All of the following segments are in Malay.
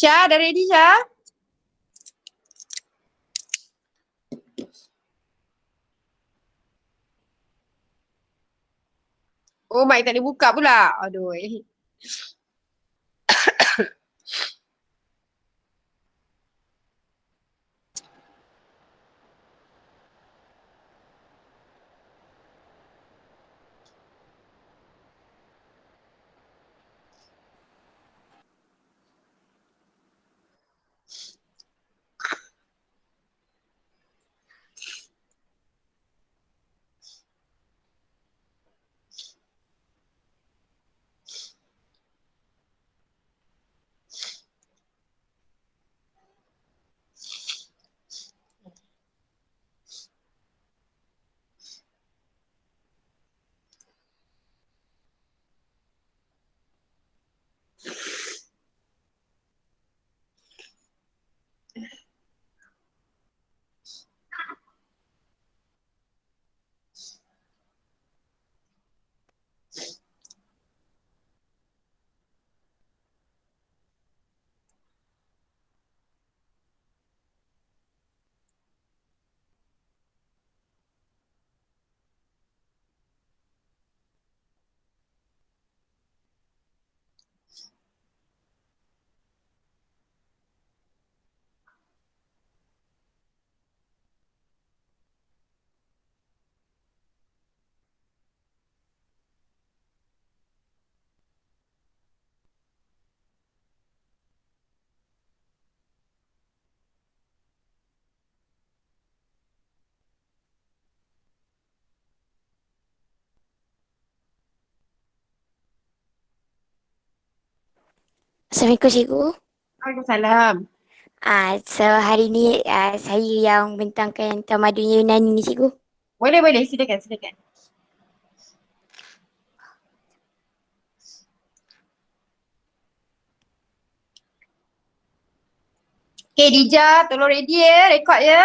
Syah, dah ready Syah? Oh, mic tak dibuka pula. Aduh. Assalamualaikum cikgu. Waalaikumsalam. So hari ni saya yang bentangkan Tamadun Yunani ni cikgu. Boleh. Silakan. Okay, Dija, tolong ready ya, rekod ya.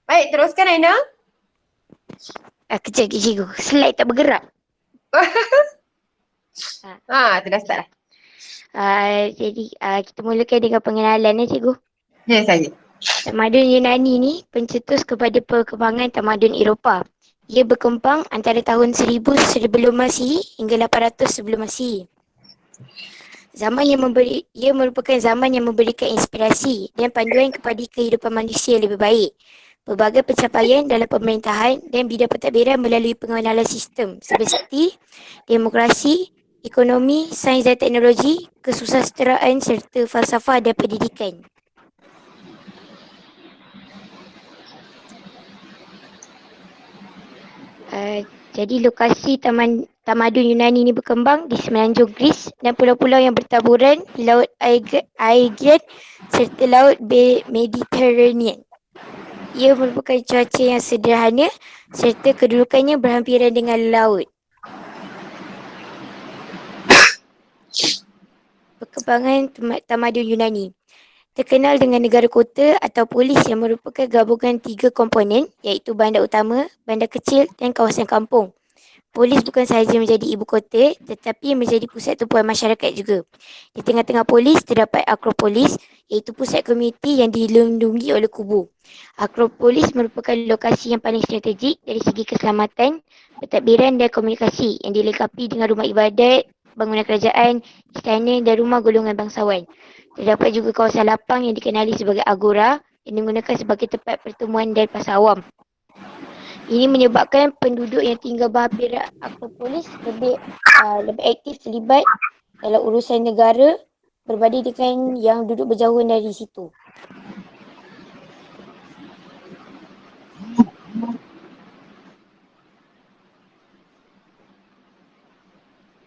Baik, teruskan Aina. Kejap lagi cikgu. Slide tak bergerak. Tu dah start lah. Jadi kita mulakan dengan pengenalan ya cikgu. Ya, saja. Tamadun Yunani ni pencetus kepada perkembangan tamadun Eropah. Ia berkembang antara tahun 1000 sebelum Masihi hingga 800 sebelum Masihi. Ia merupakan zaman yang memberikan inspirasi dan panduan kepada kehidupan manusia lebih baik. Pelbagai pencapaian dalam pemerintahan dan bidang pentadbiran melalui pengenalan sistem seperti demokrasi, ekonomi, sains dan teknologi, kesusasteraan serta falsafah dan pendidikan. Jadi lokasi tamadun Yunani ini berkembang di semenanjung Greece dan pulau-pulau yang bertaburan di Laut Aegean serta Laut Mediterranean. Ia merupakan cuaca yang sederhana serta kedudukannya berhampiran dengan laut. Perkembangan tamadun Yunani terkenal dengan negara kota atau polis yang merupakan gabungan 3 komponen iaitu bandar utama, bandar kecil dan kawasan kampung. Polis bukan sahaja menjadi ibu kota tetapi menjadi pusat tumpuan masyarakat juga. Di tengah-tengah polis terdapat Akropolis iaitu pusat komuniti yang dilindungi oleh kubu. Akropolis merupakan lokasi yang paling strategik dari segi keselamatan, pentadbiran dan komunikasi yang dilengkapi dengan rumah ibadat, bangunan kerajaan, istana dan rumah golongan bangsawan. Terdapat juga kawasan lapang yang dikenali sebagai Agora yang digunakan sebagai tempat pertemuan dan pasar awam. Ini menyebabkan penduduk yang tinggal berhampiran Akropolis lebih aktif terlibat dalam urusan negara berbanding dengan yang duduk berjauhan dari situ.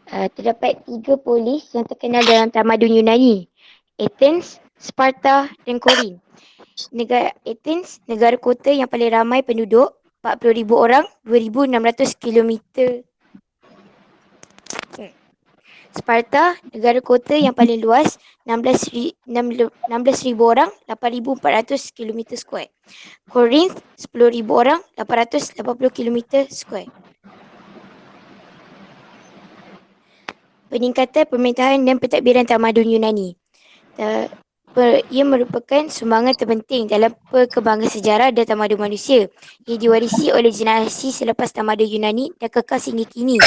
Terdapat 3 polis yang terkenal dalam tamadun Yunani. Athens, Sparta dan Korin. Negara Athens, negara kota yang paling ramai penduduk, 40,000 orang, 2,600 kilometer. Sparta, negara kota yang paling luas, 16,000 orang, 8,400 kilometer square. Corinth, 10,000 orang, 880 kilometer square. Peningkatan pemerintahan dan pentadbiran tamadun Yunani. Ia merupakan sumbangan terpenting dalam perkembangan sejarah dan tamadun manusia. Ia diwarisi oleh generasi selepas tamadun Yunani dan kekal sehingga kini.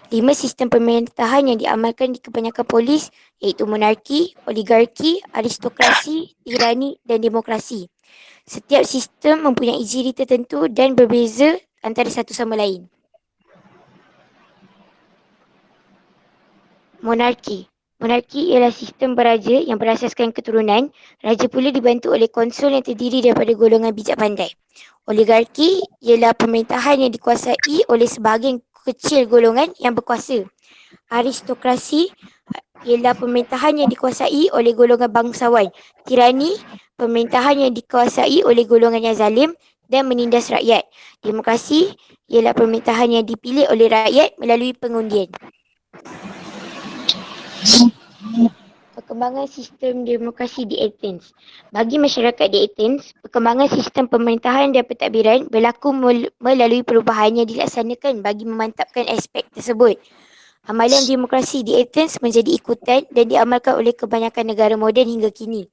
5 sistem pemerintahan yang diamalkan di kebanyakan polis iaitu monarki, oligarki, aristokrasi, tirani dan demokrasi. Setiap sistem mempunyai ciri tertentu dan berbeza antara satu sama lain. Monarki. Monarki ialah sistem beraja yang berasaskan keturunan. Raja pula dibantu oleh konsul yang terdiri daripada golongan bijak pandai. Oligarki ialah pemerintahan yang dikuasai oleh sebahagian kecil golongan yang berkuasa. Aristokrasi ialah pemerintahan yang dikuasai oleh golongan bangsawan. Tirani, pemerintahan yang dikuasai oleh golongan yang zalim dan menindas rakyat. Demokrasi ialah pemerintahan yang dipilih oleh rakyat melalui pengundian. Perkembangan sistem demokrasi di Athens. Bagi masyarakat di Athens, perkembangan sistem pemerintahan dan pentadbiran berlaku melalui perubahan yang dilaksanakan bagi memantapkan aspek tersebut. Amalan demokrasi di Athens menjadi ikutan dan diamalkan oleh kebanyakan negara moden hingga kini.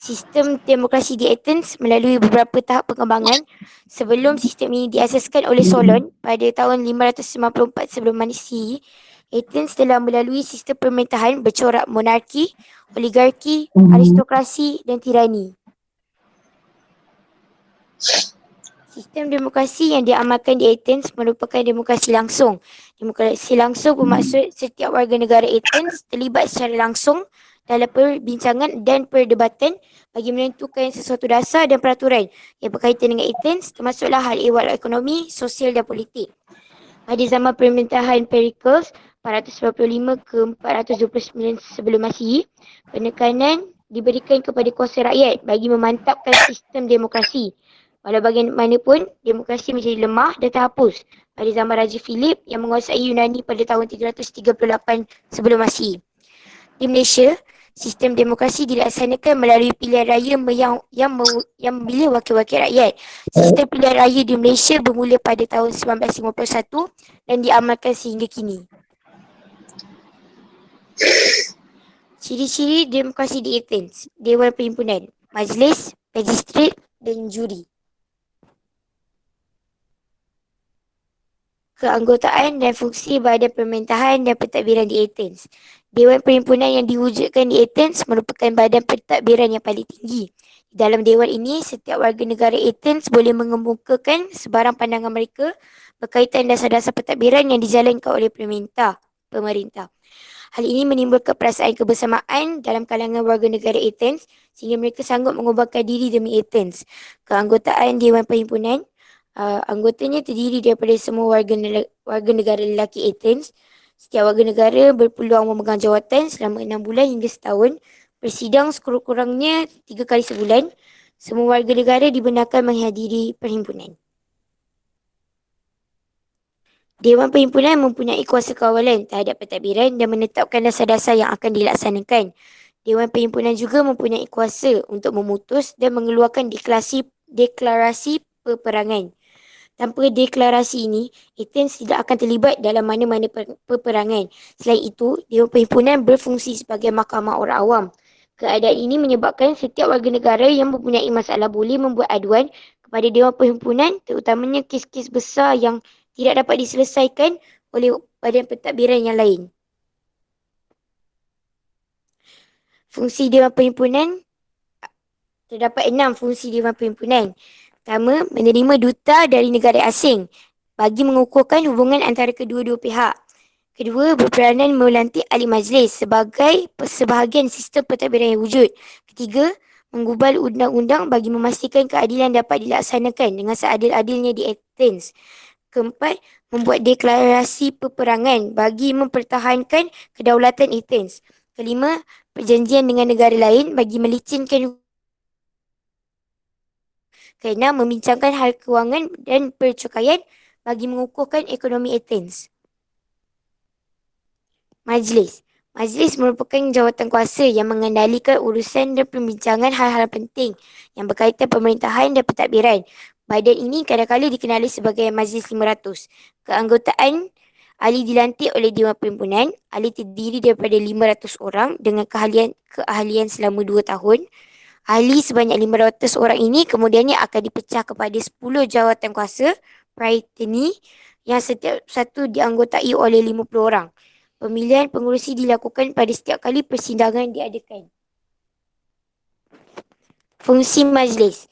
Sistem demokrasi di Athens melalui beberapa tahap perkembangan. Sebelum sistem ini diasaskan oleh Solon pada tahun 594 sebelum Masihi, Athens telah melalui sistem pemerintahan bercorak monarki, oligarki, aristokrasi dan tirani. Sistem demokrasi yang diamalkan di Athens merupakan demokrasi langsung. Demokrasi langsung bermaksud setiap warga negara Athens terlibat secara langsung dalam perbincangan dan perdebatan bagi menentukan sesuatu dasar dan peraturan yang berkaitan dengan Athens, termasuklah hal ehwal ekonomi, sosial dan politik. Pada zaman pemerintahan Pericles 495 ke 429 sebelum Masihi, penekanan diberikan kepada kuasa rakyat bagi memantapkan sistem demokrasi. Walau bagaimanapun, demokrasi menjadi lemah dan terhapus pada zaman Raja Philip yang menguasai Yunani pada tahun 338 sebelum Masihi. Di Malaysia, sistem demokrasi dilaksanakan melalui pilihan raya yang memilih wakil-wakil rakyat. Sistem pilihan raya di Malaysia bermula pada tahun 1951 dan diamalkan sehingga kini. Ciri-ciri demokrasi di Athens. Dewan Perhimpunan, Majlis, Magistrat dan Juri. Keanggotaan dan fungsi badan pemerintahan dan pentadbiran di Athens. Dewan Perhimpunan yang diwujudkan di Athens merupakan badan pentadbiran yang paling tinggi. Di dalam dewan ini, setiap warga negara Athens boleh mengemukakan sebarang pandangan mereka berkaitan dasar-dasar pentadbiran yang dijalankan oleh pemerintah. Hal ini menimbulkan perasaan kebersamaan dalam kalangan warga negara Athens sehingga mereka sanggup mengubahkan diri demi Athens. Keanggotaan Dewan Perhimpunan, anggotanya terdiri daripada semua warga negara lelaki Athens. Setiap warga negara berpeluang memegang jawatan selama 6 bulan hingga setahun. Bersidang sekurang-kurangnya 3 kali sebulan. Semua warga negara dibenarkan menghadiri perhimpunan. Dewan Perhimpunan mempunyai kuasa kawalan terhadap pentadbiran dan menetapkan dasar-dasar yang akan dilaksanakan. Dewan Perhimpunan juga mempunyai kuasa untuk memutus dan mengeluarkan deklarasi peperangan. Tanpa deklarasi ini, Athens tidak akan terlibat dalam mana-mana peperangan. Selain itu, Dewan Perhimpunan berfungsi sebagai mahkamah orang awam. Keadaan ini menyebabkan setiap warga negara yang mempunyai masalah boleh membuat aduan kepada Dewan Perhimpunan, terutamanya kes-kes besar yang tidak dapat diselesaikan oleh badan pentadbiran yang lain. Fungsi Dewan Perhimpunan. Terdapat 6 fungsi Dewan Perhimpunan. Pertama, menerima duta dari negara asing bagi mengukuhkan hubungan antara kedua-dua pihak. Kedua, berperanan melantik ahli majlis sebagai sebahagian sistem pentadbiran yang wujud. Ketiga, menggubal undang-undang bagi memastikan keadilan dapat dilaksanakan dengan seadil-adilnya di Athens. Keempat, membuat deklarasi peperangan bagi mempertahankan kedaulatan Athens. Kelima, perjanjian dengan negara lain bagi melicinkan. Keenam, membincangkan hal kewangan dan percukaian bagi mengukuhkan ekonomi Athens. Majlis. Majlis merupakan jawatan kuasa yang mengendalikan urusan dan perbincangan hal-hal penting yang berkaitan pemerintahan dan pentadbiran. Badan ini kadang-kadang dikenali sebagai Majlis 500. Keanggotaan ahli dilantik oleh Dewan Perhimpunan. Ahli terdiri daripada 500 orang dengan keahlian selama 2 tahun. Ahli sebanyak 500 orang ini kemudiannya akan dipecah kepada 10 jawatan kuasa Prytany yang setiap satu dianggotai oleh 50 orang. Pemilihan pengurusi dilakukan pada setiap kali persidangan diadakan. Fungsi majlis.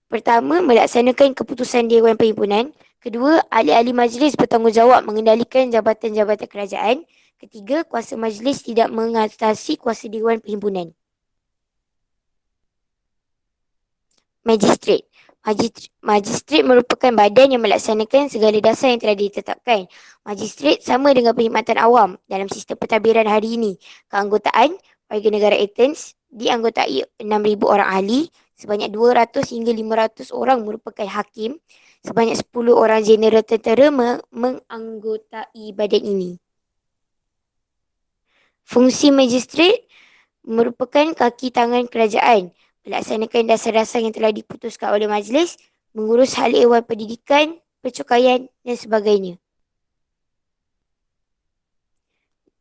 Pertama, melaksanakan keputusan Dewan Perhimpunan. Kedua, ahli-ahli majlis bertanggungjawab mengendalikan jabatan-jabatan kerajaan. Ketiga, kuasa majlis tidak mengatasi kuasa Dewan Perhimpunan. Magistrat. Magistrat merupakan badan yang melaksanakan segala dasar yang telah ditetapkan. Magistrat sama dengan perkhidmatan awam dalam sistem pentadbiran hari ini. Keanggotaan warga negara Athens dianggotai 6,000 orang ahli, sebanyak 200 hingga 500 orang merupakan hakim, sebanyak 10 orang jeneral tentera menganggotai badan ini. Fungsi magistrat merupakan kaki tangan kerajaan, melaksanakan dasar-dasar yang telah diputuskan oleh majlis, mengurus hal ehwal pendidikan, percukaian dan sebagainya.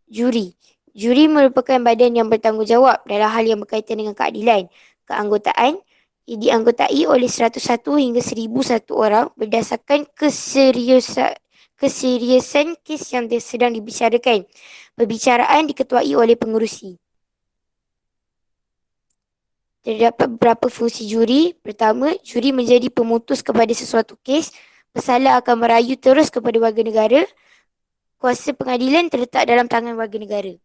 Juri. Juri merupakan badan yang bertanggungjawab dalam hal yang berkaitan dengan keadilan. Keanggotaan dianggotai oleh 101 hingga 1,001 orang berdasarkan keseriusan kes yang sedang dibicarakan. Perbicaraan diketuai oleh pengerusi. Terdapat beberapa fungsi juri. Pertama, juri menjadi pemutus kepada sesuatu kes. Pesalah akan merayu terus kepada warga negara. Kuasa pengadilan terletak dalam tangan warga negara.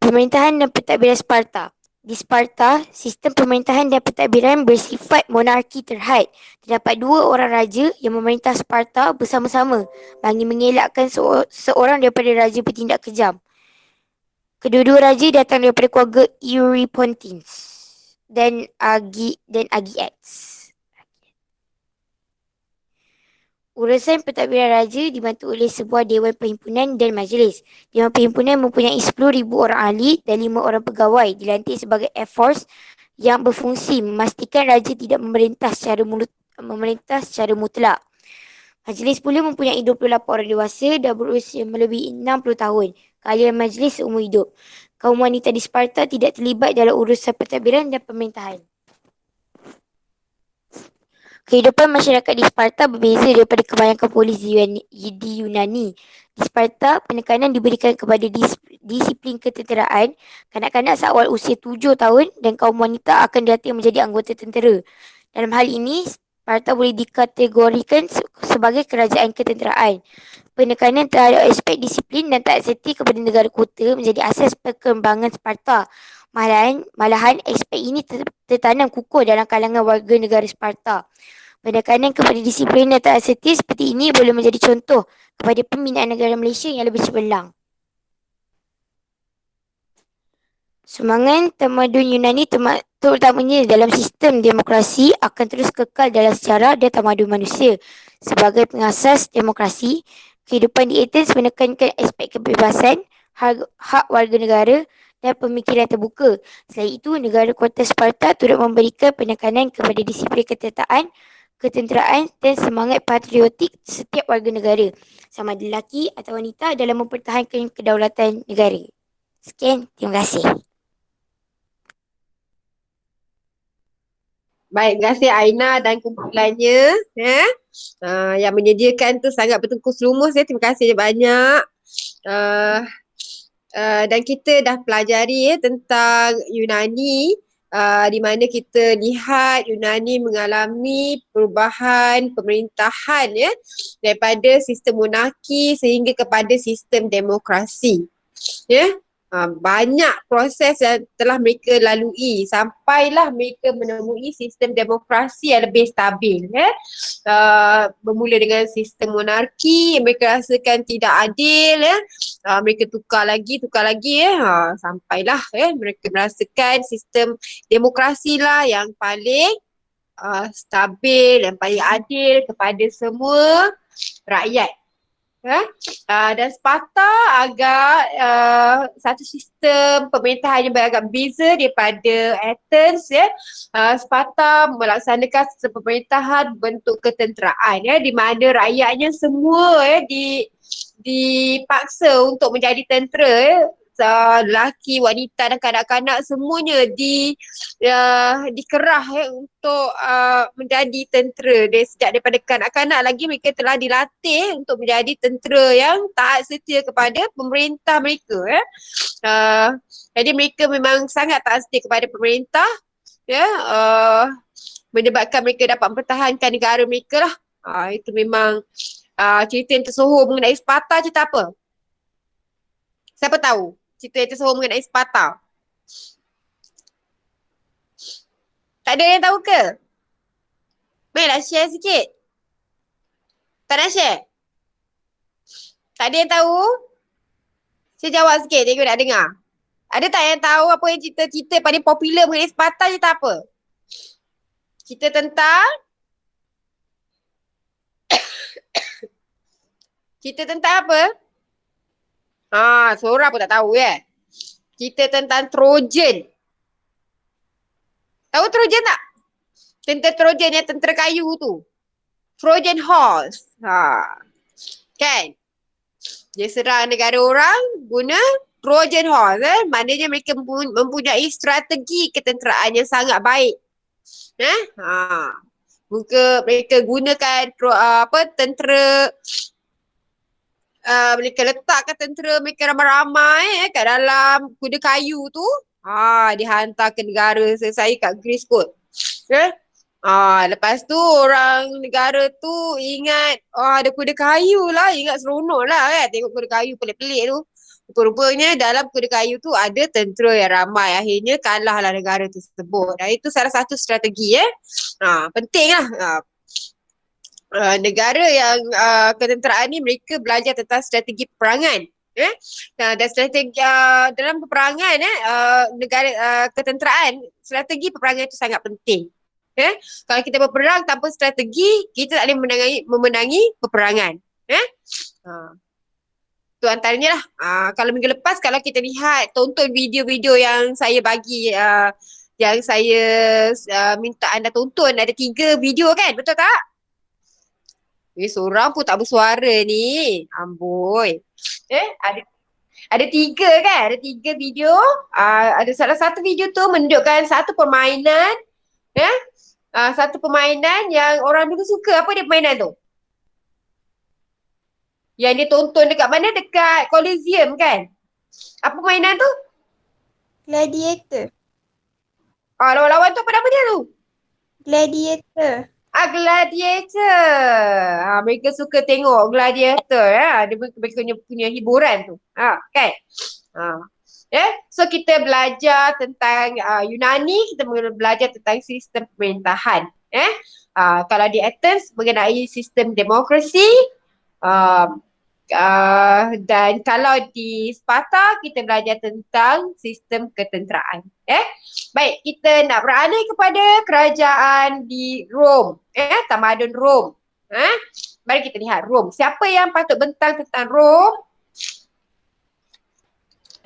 Pemerintahan dan pentadbiran Sparta. Di Sparta, sistem pemerintahan dan pentadbiran bersifat monarki terhad. Terdapat 2 orang raja yang memerintah Sparta bersama-sama bagi mengelakkan seorang daripada raja bertindak kejam. Kedua-dua raja datang daripada keluarga Eurypontins dan Agiates. Urusan pentadbiran raja dibantu oleh sebuah Dewan Perhimpunan dan Majlis. Dewan Perhimpunan mempunyai 10,000 orang ahli dan 5 orang pegawai dilantik sebagai Air Force yang berfungsi memastikan raja tidak memerintah secara mutlak. Majlis pula mempunyai 28 orang dewasa dan berusia melebihi 60 tahun. Keahlian majlis seumur hidup. Kaum wanita di Sparta tidak terlibat dalam urusan pentadbiran dan pemerintahan. Kehidupan masyarakat di Sparta berbeza daripada kebanyakan polis di Yunani. Di Sparta, penekanan diberikan kepada disiplin ketenteraan. Kanak-kanak seawal usia 7 tahun dan kaum wanita akan dilatih menjadi anggota tentera. Dalam hal ini, Sparta boleh dikategorikan sebagai kerajaan ketenteraan. Penekanan terhadap aspek disiplin dan taat serti kepada negara kota menjadi asas perkembangan Sparta. Malahan aspek ini tertanam kukuh dalam kalangan warga negara Sparta. Penekanan kepada disiplin dan taat serti seperti ini boleh menjadi contoh kepada pembinaan negara Malaysia yang lebih cemerlang. Sumbangan tamadun Yunani terutamanya dalam sistem demokrasi akan terus kekal dalam sejarah dan tamadun manusia. Sebagai pengasas demokrasi, kehidupan di Athens menekankan aspek kebebasan, hak warga negara dan pemikiran terbuka. Selain itu, negara kuartal Sparta turut memberikan penekanan kepada disiplin ketenteraan dan semangat patriotik setiap warga negara, sama ada lelaki atau wanita, dalam mempertahankan kedaulatan negara. Sekian, terima kasih. Baik, terima kasih Aina dan kumpulannya yang menyediakan tu sangat bertungkus lumus ya. Terima kasih banyak. Dan kita dah pelajari tentang Yunani, di mana kita lihat Yunani mengalami perubahan pemerintahan daripada sistem monarki sehingga kepada sistem demokrasi. banyak proses yang telah mereka lalui sampailah mereka menemui sistem demokrasi yang lebih stabil. Bermula dengan sistem monarki yang mereka rasakan tidak adil. Mereka tukar lagi sampailah mereka merasakan sistem demokrasi lah yang paling stabil, yang paling adil kepada semua rakyat. Dan Sparta agak satu sistem pemerintahan yang agak berbeza daripada Athens. Sparta melaksanakan sistem pemerintahan bentuk ketenteraan di mana rakyatnya semua dipaksa untuk menjadi tentera. Lelaki, wanita dan kanak-kanak semuanya dikerah untuk menjadi tentera. Daripada kanak-kanak lagi mereka telah dilatih untuk menjadi tentera yang taat setia kepada pemerintah mereka. Jadi mereka memang sangat taat setia kepada pemerintah, menyebabkan mereka dapat mempertahankan negara mereka lah. Itu memang cerita yang tersohor mengenai Sparta. Cerita apa? Siapa tahu cerita yang tersohor mengenai Sparta? Tak ada yang tahu ke? Baiklah, share sikit. Tak nak share? Tak ada yang tahu? Saya jawab sikit, tengok nak dengar. Ada tak yang tahu apa yang cerita-cerita paling popular mengenai Sparta? Cerita apa? Cerita tentang cerita tentang apa? Seorang pun tak tahu cerita tentang Trojan. Tahu Trojan tak? Tentera Trojan yang tentera kayu tu. Trojan Horse. Kan? Dia serang negara orang guna Trojan Horse. Maknanya mereka mempunyai strategi ketenteraan yang sangat baik. Mereka gunakan tentera, mereka letakkan tentera mereka ramai-ramai kat dalam kuda kayu tu. Dihantar ke negara selesai kat Greece kot. Lepas tu orang negara tu ingat ada kuda kayu lah, ingat seronok lah tengok kuda kayu pelik-pelik tu. Rupa-rupanya dalam kuda kayu tu ada tentera yang ramai. Akhirnya kalahlah negara tersebut. Itu salah satu strategi penting lah. Negara yang ketenteraan ni mereka belajar tentang strategi peperangan. Dan strategi dalam peperangan negara ketenteraan, strategi peperangan itu sangat penting. Kalau kita berperang tanpa strategi, kita tak boleh memenangi peperangan. Itu antaranya lah. Kalau minggu lepas kalau kita lihat, tonton video-video yang saya bagi, yang saya minta anda tonton, ada 3 video kan, betul tak? Seorang pun tak bersuara ni. Amboi. Ada 3 kan? Ada 3 video. Ada salah satu video tu menunjukkan satu permainan. Satu permainan yang orang dulu suka. Apa dia permainan tu? Yang dia tonton dekat mana? Dekat Colosseum kan? Apa permainan tu? Gladiator. Lawan-lawan tu apa nama dia tu? Gladiator. Gladiator. Mereka suka tengok Gladiator. Mereka punya hiburan tu. Kan? So kita belajar tentang Yunani, kita belajar tentang sistem pemerintahan. Kalau di Athens mengenai sistem demokrasi, dan kalau di Sparta kita belajar tentang sistem ketenteraan. Baik, kita nak beralih kepada kerajaan di Rom, tamadun Rom. Mari kita lihat Rom. Siapa yang patut bentang tentang Rom?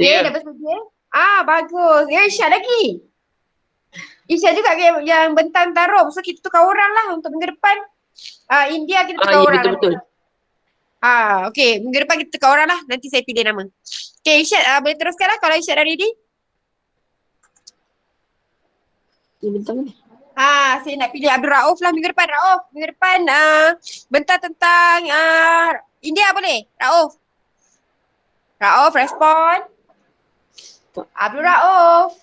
Dah bersedia? Bagus. Isyak lagi. Isyak juga yang bentang tentang Rom. So kita tukar orang lah untuk minggu depan. India kita tukar orang. Betul-betul. Okay, minggu depan kita tukar orang lah. Nanti saya pilih nama. Okay, Isyad boleh teruskan lah kalau Isyad dah ready. Bentang ni. Saya nak pilih Abdul Rauf lah minggu depan. Minggu depan bentang tentang India boleh? Rauf respon. Abdul Rauf.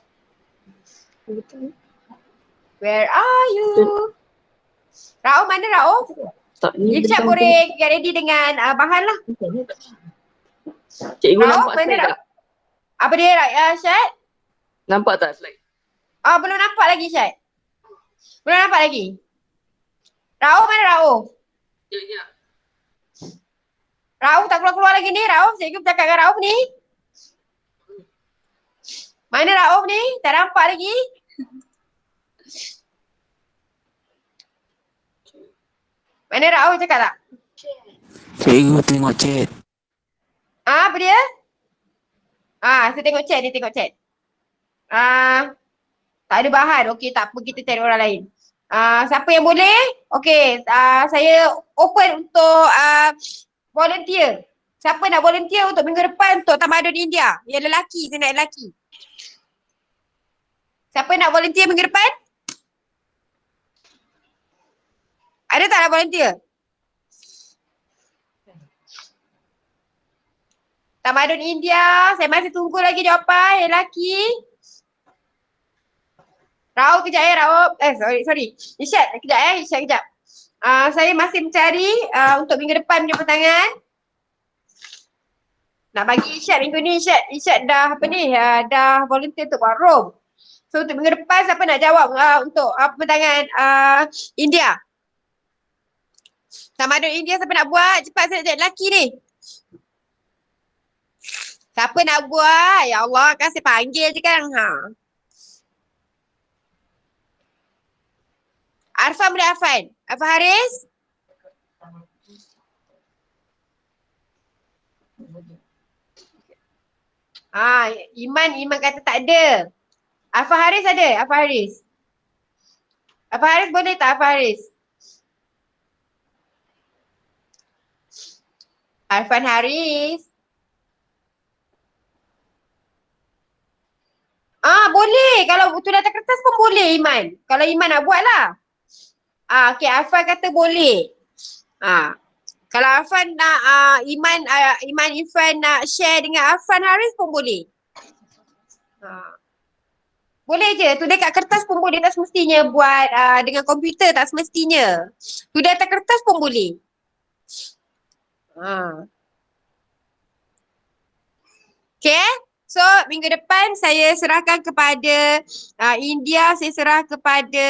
Where are you? Rauf mana Rauf? Isyad boleh get ready dengan bahan lah. Cikgu Rauf nampak mana saya Rauf? tak? Apa dia, Syed? Nampak tak slide? Oh, belum nampak lagi, Syed. Belum nampak lagi. Rauf mana Rauf? Ya. Rauf tak keluar-keluar lagi ni. Rauf, cikgu bercakap dengan Rauf ni. Mana Rauf ni? Tak nampak lagi. Mana Rauf cakap tak? Cikgu tengok chat. Apa dia? Saya tengok chat, dia tengok chat. Tak ada bahan. Okey, tak apa, kita cari orang lain. Siapa yang boleh? Okey, saya open untuk volunteer. Siapa nak volunteer untuk minggu depan untuk Tamadun India? Yang lelaki, saya nak lelaki. Siapa nak volunteer minggu depan? Ada tak nak volunteer? Tamadun India, saya masih tunggu lagi jawapan yang lelaki. Rauf kejap Rauf. Sorry. Isyad kejap Isyad kejap. Saya masih mencari untuk minggu depan punya pertanyaan. Nak bagi Isyad minggu ni, Isyad dah dah volunteer untuk buat room. So untuk minggu depan siapa nak jawab untuk pertanyaan India? Tamadun India siapa nak buat? Cepat saya nak lelaki ni. Siapa nak buat? Ya Allah, kan saya panggil je kan. Arfan boleh Arfan? Arfan Haris? Iman kata tak ada. Arfan Haris ada? Arfan Haris? Arfan Haris boleh tak Arfan Haris? Arfan Haris? Boleh. Kalau tulis atas kertas pun boleh Iman. Kalau Iman nak buat lah. Okey, Arfan kata boleh. Kalau Arfan nak Iman Irfan nak share dengan Arfan Haris pun boleh. Boleh je. Tulis kat kertas pun boleh. Tak semestinya buat dengan komputer. Tak semestinya. Tulis atas kertas pun boleh. Okay. So, minggu depan saya serahkan kepada India. Saya serah kepada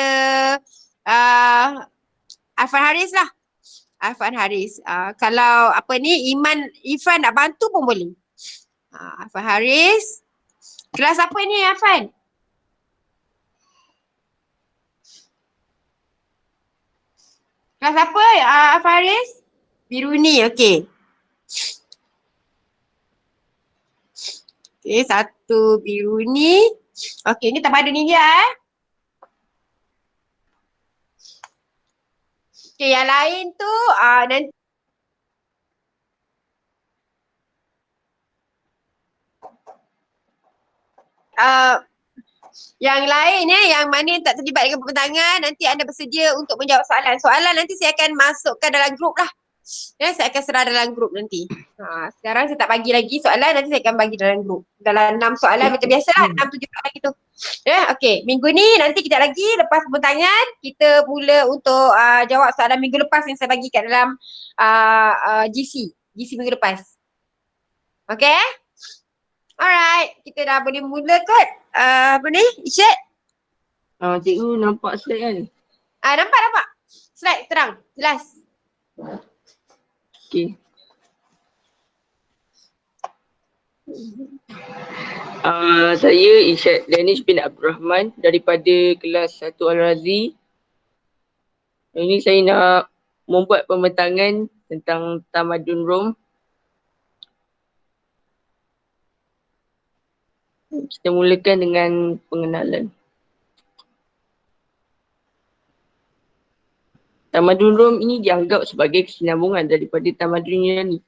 Arfan Haris lah. Arfan Haris. Kalau Iman Irfan nak bantu pun boleh. Arfan Haris. Kelas apa ni Arfan? Kelas apa Arfan Haris? Biruni, okey. Okey, satu Biruni. Okey, ni Tamadun India Okey, yang lain tu nanti yang lain yang mana yang tak terlibat dengan pertanyaan, nanti anda bersedia untuk menjawab soalan. Soalan nanti saya akan masukkan dalam grup lah. Saya akan serah dalam grup nanti. Sekarang saya tak bagi lagi soalan, nanti saya akan bagi dalam grup. Dalam 6 soalan macam biasa lah, 6-7 soalan gitu. Okey, minggu ni nanti kejap lagi lepas pertanyaan, kita mula untuk jawab soalan minggu lepas yang saya bagi kat dalam GC minggu lepas. Okey? Alright, kita dah boleh mula kot. Isyad? Cikgu nampak slide kan? Nampak. Slide terang, jelas. Okay. Saya Isyad Danish bin Abdul Rahman daripada kelas 1 Al-Razi. Ini saya nak membuat pembentangan tentang Tamadun Rom. Kita mulakan dengan pengenalan. Tamadun Rom ini dianggap sebagai kesinambungan daripada Tamadun Yunani.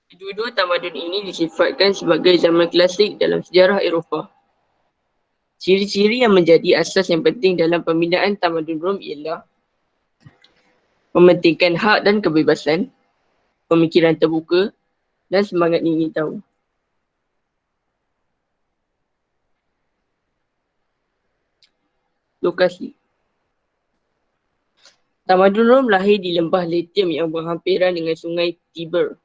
Kedua-dua tamadun ini disifatkan sebagai zaman klasik dalam sejarah Eropah. Ciri-ciri yang menjadi asas yang penting dalam pembinaan Tamadun Rom ialah mementingkan hak dan kebebasan, pemikiran terbuka dan semangat ingin tahu. Lokasi. Tamadun Rom lahir di lembah Latium yang berhampiran dengan sungai Tiber.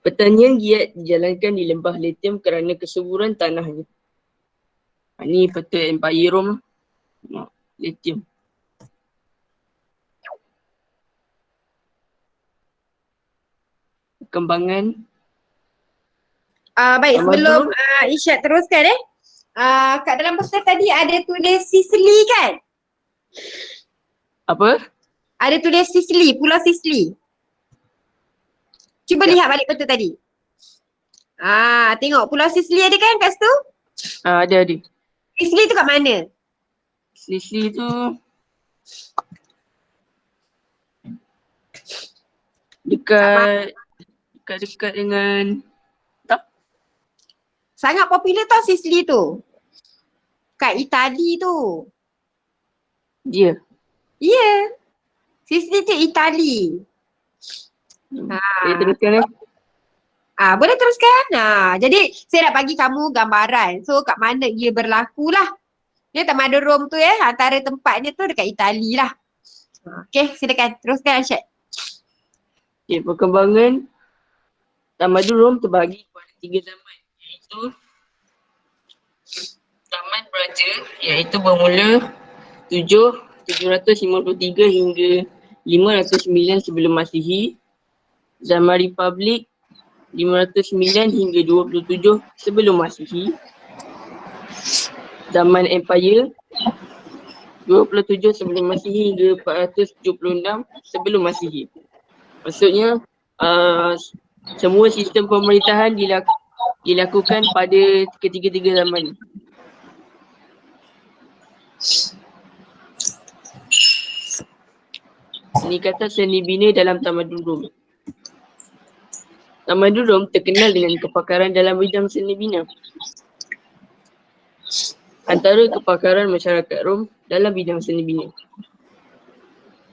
Pertanian giat dijalankan di lembah Latium kerana kesuburan tanahnya. Ini peta Empire Rome. Latium. Perkembangan Baik, tamadun sebelum Rom. Isyad teruskan kat dalam peta tadi ada tulis Sicily kan? Apa? Ada tulis Sicily, Pulau Sicily. Cuba Ya. lihat balik peta tadi. Tengok Pulau Sicily ada kan kat situ? Ada. Sicily tu kat mana? Sisi tu dekat dengan Sangat popular tau Sicily tu. Kat Itali tu. dia. Ya. Sicily tu Itali. Saya teruskan Boleh teruskan. Jadi saya nak bagi kamu gambaran. So kat mana ia berlaku lah. Dia tamadun Rom tu antara tempatnya tu dekat Itali lah. Okay, silakan. Teruskan Arsyad. Okay, perkembangan tamadun Rom terbahagi kepada 3 zaman, iaitu Zaman Praja, iaitu bermula 753 hingga 509 sebelum Masihi. Zaman Republik 509 hingga 27 sebelum Masihi. Zaman Empire 27 sebelum Masihi hingga 476 sebelum Masihi. Maksudnya semua sistem pemerintahan dilakukan pada ketiga-tiga zaman ni. Ini kata seni bina dalam tamadun Rom. Tamadun Rom terkenal dengan kepakaran dalam bidang seni bina. Antara kepakaran masyarakat Rom dalam bidang seni bina: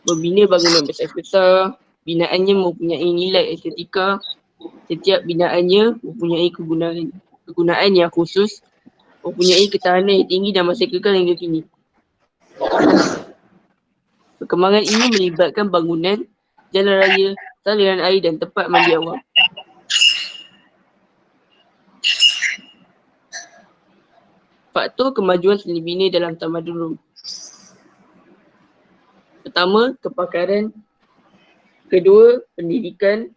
membina bangunan besar-besar, binaannya mempunyai nilai estetika, setiap binaannya mempunyai kegunaan yang khusus, mempunyai ketahanan yang tinggi dan masih kekal hingga kini. Perkembangan ini melibatkan bangunan, jalan raya, saliran air dan tempat mandi awam. Faktor kemajuan seni bina dalam tamadun Rom. Pertama, kepakaran. Kedua, pendidikan.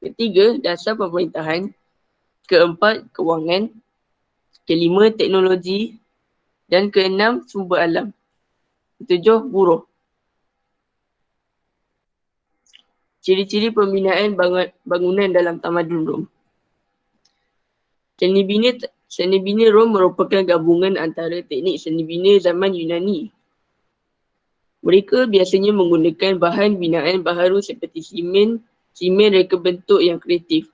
Ketiga, dasar pemerintahan. Keempat, kewangan. Kelima, teknologi. Dan keenam, sumber alam. Ketujuh, buruh. Ciri-ciri pembinaan bangunan dalam tamadun Rom. Seni bina Rom merupakan gabungan antara teknik seni bina zaman Yunani. Mereka biasanya menggunakan bahan binaan baharu seperti simen reka bentuk yang kreatif.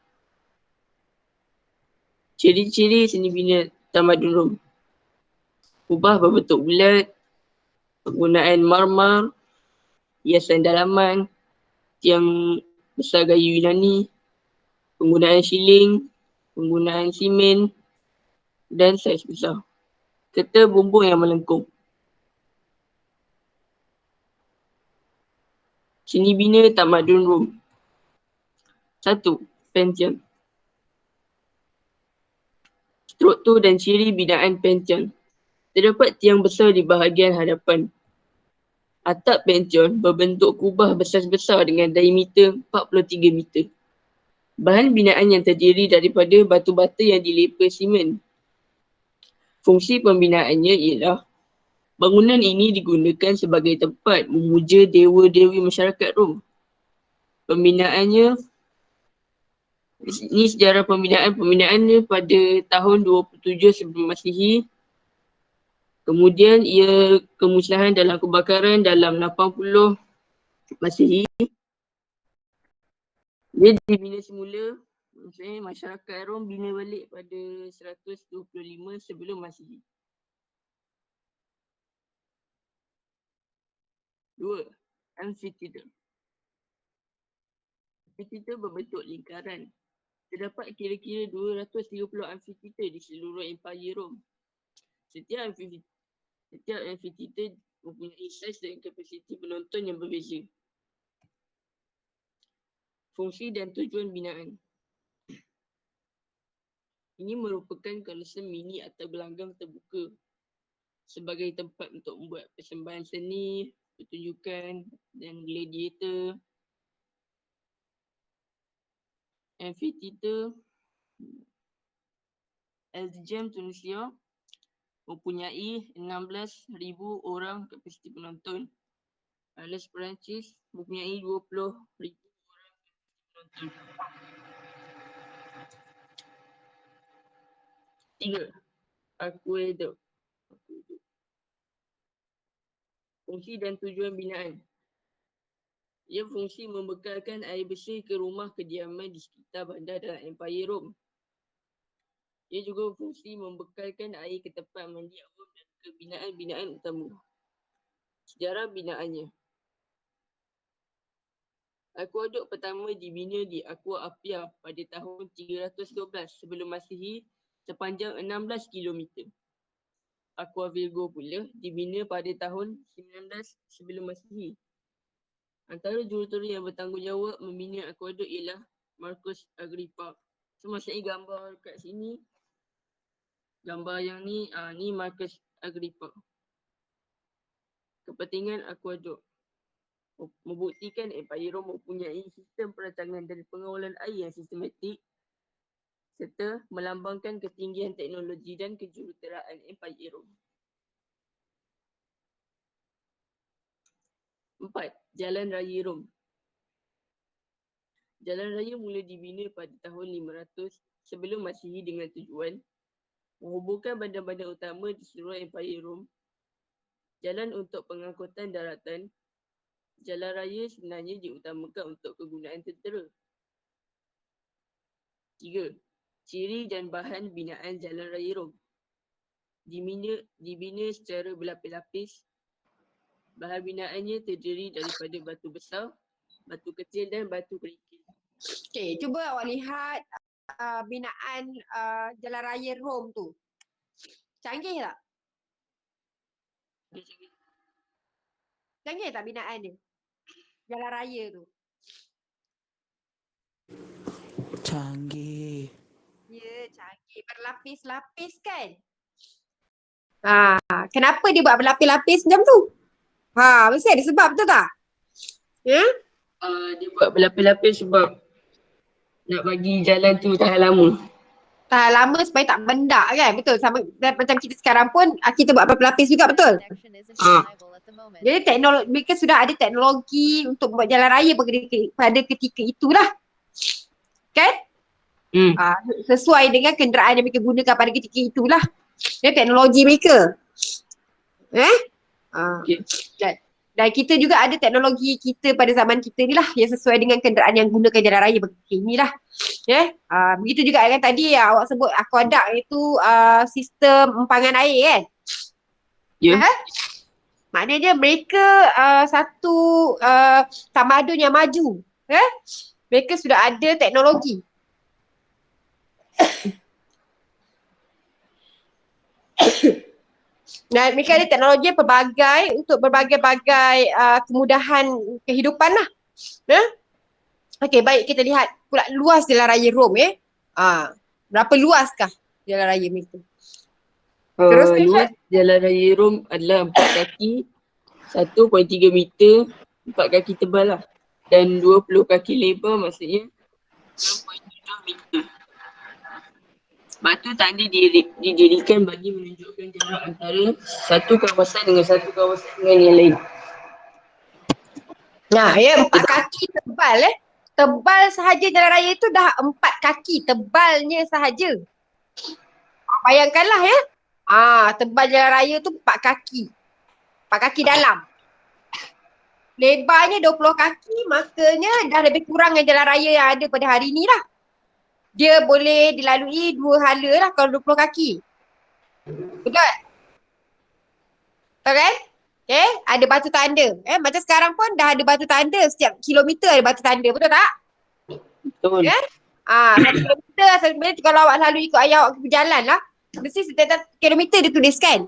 Ciri-ciri seni bina tamadun Rom: kubah berbentuk bulat, penggunaan marmar, hiasan dalaman, tiang besar gaya Yunani, penggunaan siling, penggunaan simen dan saiz besar, serta bumbung yang melengkung. Seni bina tamadun Rom. 1. Pantheon. Struktur dan ciri binaan Pantheon. Terdapat tiang besar di bahagian hadapan. Atap Pantheon berbentuk kubah besar-besar dengan diameter 43 meter. Bahan binaan yang terdiri daripada batu bata yang dilepa simen. Fungsi pembinaannya ialah bangunan ini digunakan sebagai tempat memuja dewa-dewi masyarakat Rom. Pembinaannya, ini sejarah pembinaannya pada tahun 27 sebelum Masihi. Kemudian ia kemusnahan dalam kebakaran dalam 80 Masihi. Dia dibina semula, maksudnya masyarakat Rom bina balik pada 125 sebelum Masihi. 2. Amphitheater. Amphitheater berbentuk lingkaran. Terdapat kira-kira 230 amphitheater di seluruh Empire Rom. Setiap amphitheater mempunyai saiz dan kapasiti penonton yang berbeza. Fungsi dan tujuan binaan. Ini merupakan kawasan mini atau gelanggang terbuka sebagai tempat untuk membuat persembahan seni, pertunjukan dan gladiator, amphitheater. Aljam Tunisia mempunyai 16,000 orang kapasiti penonton. Alas Perancis mempunyai 20,000 orang penonton. 3. Aqueduct. Fungsi dan tujuan binaan. Ia fungsi membekalkan air bersih ke rumah kediaman di sekitar bandar dalam Empire Rom. Ia juga fungsi membekalkan air ke tempat mandi awam dan ke binaan-binaan utama. Sejarah binaannya. Akuaduk pertama dibina di Aqua Appia pada tahun 312 sebelum Masihi sepanjang 16 km. Aqua Virgo pula dibina pada tahun 19 sebelum Masihi. Antara jurutera yang bertanggungjawab membina akuaduk ialah Marcus Agrippa. So maksudnya gambar kat sini, gambar yang ni, ni Marcus Agrippa. Kepentingan akuaduk membuktikan Empire Rom mempunyai sistem perancangan dan pengawalan air yang sistematik serta melambangkan ketinggian teknologi dan kejuruteraan Empire Rom. 4. Jalan Raya Rom. Jalan raya mula dibina pada tahun 500 sebelum Masihi dengan tujuan menghubungkan bandar-bandar utama di seluruh Empire Rom. Jalan untuk pengangkutan daratan. Jalan raya sebenarnya diutamakan untuk kegunaan tentera. 3. Ciri dan bahan binaan Jalan Raya Rom. Dibina secara berlapis-lapis. Bahan binaannya terdiri daripada batu besar, batu kecil dan batu kerikil. Okay, cuba awak lihat binaan Jalan Raya Rom tu. Canggih tak? Canggih tak binaan dia? Jalan raya tu. Canggih. Ya, canggih. Berlapis-lapis kan? Kenapa dia buat berlapis-lapis macam tu? Mesti ada sebab, betul tak? Ya? Dia buat berlapis-lapis sebab nak bagi jalan tu tahan lama. Tahan lama supaya tak mendak kan? Betul. Sama macam kita sekarang pun kita buat berlapis juga, betul? Jadi mereka sudah ada teknologi untuk buat jalan raya pada ketika itulah. Kan? Sesuai dengan kenderaan yang mereka gunakan pada ketika itulah. Dia teknologi mereka. Okay. Dan kita juga ada teknologi kita pada zaman kita ni lah yang sesuai dengan kenderaan yang gunakan jalan raya begini lah. Begitu juga kan tadi awak sebut akuadak itu sistem empangan air kan? Ya. Maknanya mereka satu tamadun yang maju. Mereka sudah ada teknologi. Dan mereka ada teknologi pelbagai untuk berbagai-bagai kemudahan kehidupan lah. Okey, baik kita lihat pula luas jalan raya Rom berapa luaskah jalan raya mereka? Luas jalan raya Rom adalah 4 kaki, 1.3 meter, 4 kaki tebal lah. Dan 20 kaki lebar maksudnya 6.7 meter. Batu tanda didirikan bagi menunjukkan jarak antara satu kawasan dengan satu kawasan dengan yang lain. 4 kaki tebal Tebal sahaja jalan raya itu dah 4 kaki tebalnya sahaja. Bayangkanlah tebal jalan raya tu 4 kaki. 4 kaki dalam. Lebarnya 20 kaki, makanya dah lebih kurang dengan jalan raya yang ada pada hari ni lah. Dia boleh dilalui 2 hala lah kalau 20 kaki. Betul? Betul kan? Okay, ada batu tanda. Macam sekarang pun dah ada batu tanda. Setiap kilometer ada batu tanda. Betul tak? Betul. 1 kilometer sebenarnya kalau awak selalu ikut ayah awak berjalan lah. Mesti setiap kilometer dia tuliskan.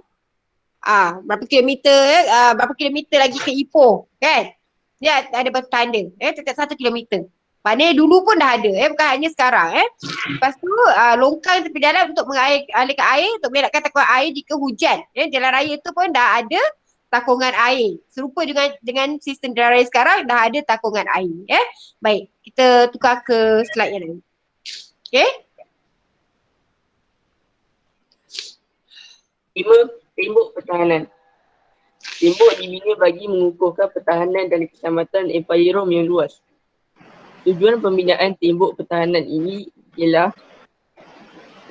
Berapa kilometer lagi ke Ipoh. Kan? Dia ada batu tanda. Setiap 1 kilometer. Maknanya dulu pun dah ada bukan hanya sekarang Lepas tu longkang tepi jalan untuk mengalirkan air untuk mengelakkan takungan air jika hujan. Jalan raya tu pun dah ada takungan air. Serupa dengan sistem jalan raya sekarang dah ada takungan air. Baik, kita tukar ke slide yang lain. Okay? 5. Tembok pertahanan. Tembok dibina bagi mengukuhkan pertahanan dan keselamatan empire Rom yang luas. Tujuan pembinaan tembok pertahanan ini ialah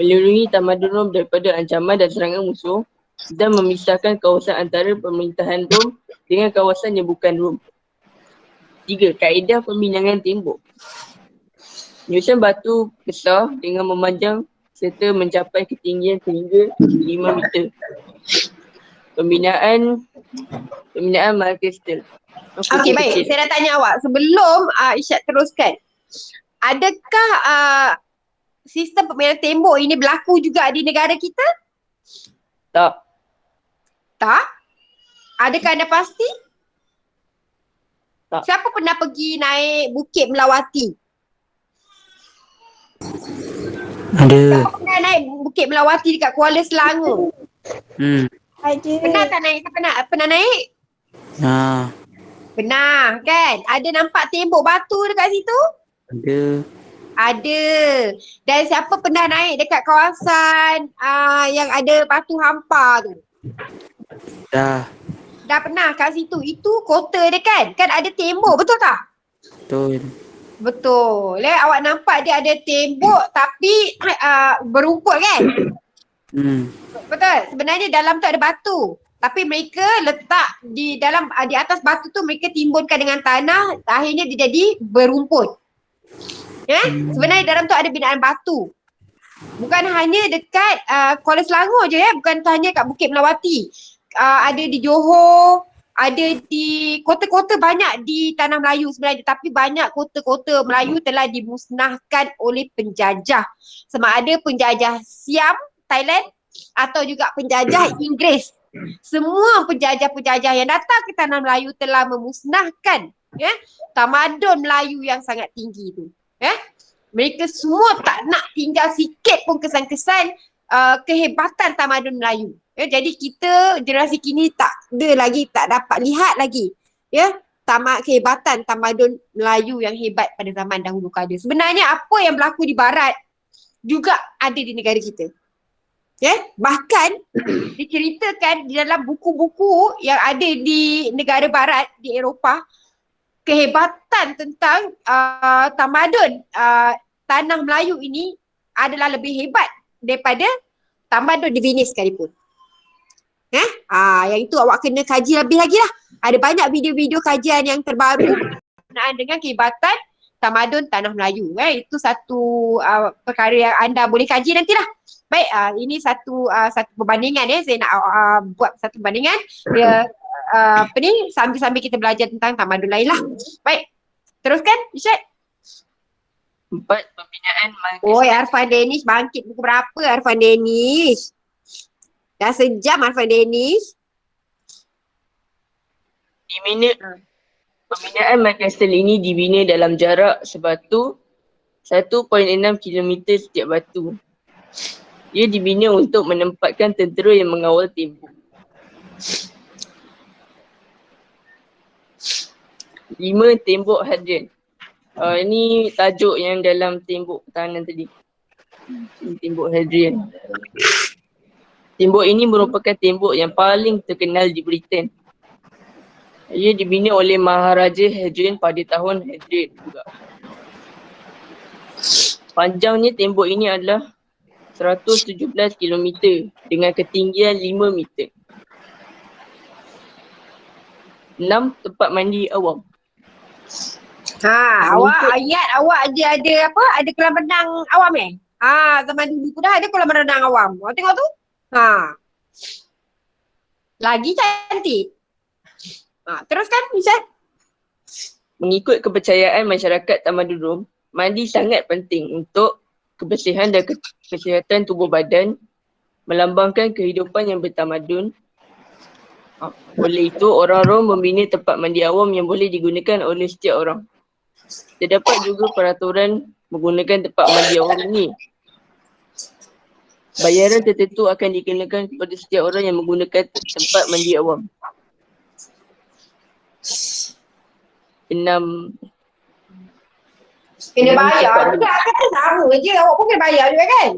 melindungi tamadun Rom daripada ancaman dan serangan musuh dan memisahkan kawasan antara pemerintahan Rom dengan kawasan yang bukan Rom. 3. Kaedah pembinaan tembok. Menyusun batu besar dengan memanjang serta mencapai ketinggian sehingga 5 meter. Pembinaan Markastel. Okey, baik. Saya dah tanya awak. Sebelum Irsyad teruskan, adakah sistem pembinaan tembok ini berlaku juga di negara kita? Tak. Tak? Adakah anda pasti? Tak. Siapa pernah pergi naik Bukit Melawati? Ada. Siapa pernah naik Bukit Melawati dekat Kuala Selangor? Pernah tak naik? Pernah naik? Ha. Pernah kan? Ada nampak tembok batu dekat situ? Ada. Ada. Dan siapa pernah naik dekat kawasan yang ada batu hampa tu? Dah. Dah pernah kat situ. Itu kota dia kan? Kan ada tembok, betul tak? Betul. Betul. Awak nampak dia ada tembok tapi berumput kan? Betul. Sebenarnya dalam tu ada batu. Tapi mereka letak di atas batu tu mereka timbunkan dengan tanah, akhirnya dia jadi berumput. Sebenarnya dalam tu ada binaan batu. Bukan hanya dekat Kuala Selangor je bukan hanya kat Bukit Melawati. Ada di Johor, ada di kota-kota banyak di Tanah Melayu sebenarnya, tapi banyak kota-kota Melayu telah dimusnahkan oleh penjajah. Sama ada penjajah Siam, Thailand atau juga penjajah Inggeris. Semua penjajah-penjajah yang datang ke Tanah Melayu telah memusnahkan tamadun Melayu yang sangat tinggi tu. Mereka semua tak nak tinggal sikit pun kesan-kesan kehebatan tamadun Melayu. Jadi kita generasi kini tak dapat lihat lagi kehebatan tamadun Melayu yang hebat pada zaman dahulu kala. Sebenarnya apa yang berlaku di barat juga ada di negara kita. Bahkan diceritakan di dalam buku-buku yang ada di negara barat, di Eropah, kehebatan tentang tamadun tanah Melayu ini adalah lebih hebat daripada tamadun di Venice sekalipun. Yang itu awak kena kaji lebih lagi lah. Ada banyak video-video kajian yang terbaru berkenaan dengan kehebatan tamadun tanah Melayu. Itu satu perkara yang anda boleh kaji nantilah. Baik, ini satu perbandingan saya nak buat satu perbandingan. Dia sambil-sambil kita belajar tentang tamadun lain lah. Baik, teruskan Irsyad. 4. Pembinaan Markastel. Oi, Arfan Danish bangkit pukul berapa Arfan Danish? Dah sejam Arfan Danish. Pembinaan Markastel ini dibina dalam jarak sebatu 1.6 km setiap batu. Ia dibina untuk menempatkan tentera yang mengawal tembok. 5. Tembok Hadrian. Ini tajuk yang dalam tembok pertahanan tadi. Tembok Hadrian. Tembok ini merupakan tembok yang paling terkenal di Britain. Ia dibina oleh Maharaja Hadrian pada tahun Hadrian juga. Panjangnya tembok ini adalah 117 km dengan ketinggian 5 meter. 6. Tempat mandi awam. Awak ada apa? Ada kolam renang awam zaman dulu pun dah ada kolam renang awam. Awak tengok tu? Lagi cantik. Teruskan Irsyad. Mengikut kepercayaan masyarakat tamadun Rom, mandi sangat penting untuk kebersihan dan kesihatan tubuh badan, melambangkan kehidupan yang bertamadun. Oleh itu, orang Rom membina tempat mandi awam yang boleh digunakan oleh setiap orang. Terdapat juga peraturan menggunakan tempat mandi awam ini. Bayaran tertentu akan dikenakan kepada setiap orang yang menggunakan tempat mandi awam. 6. Kena Enam bayar. cakap Tidak kata sama je. Awak pun kena bayar juga kan?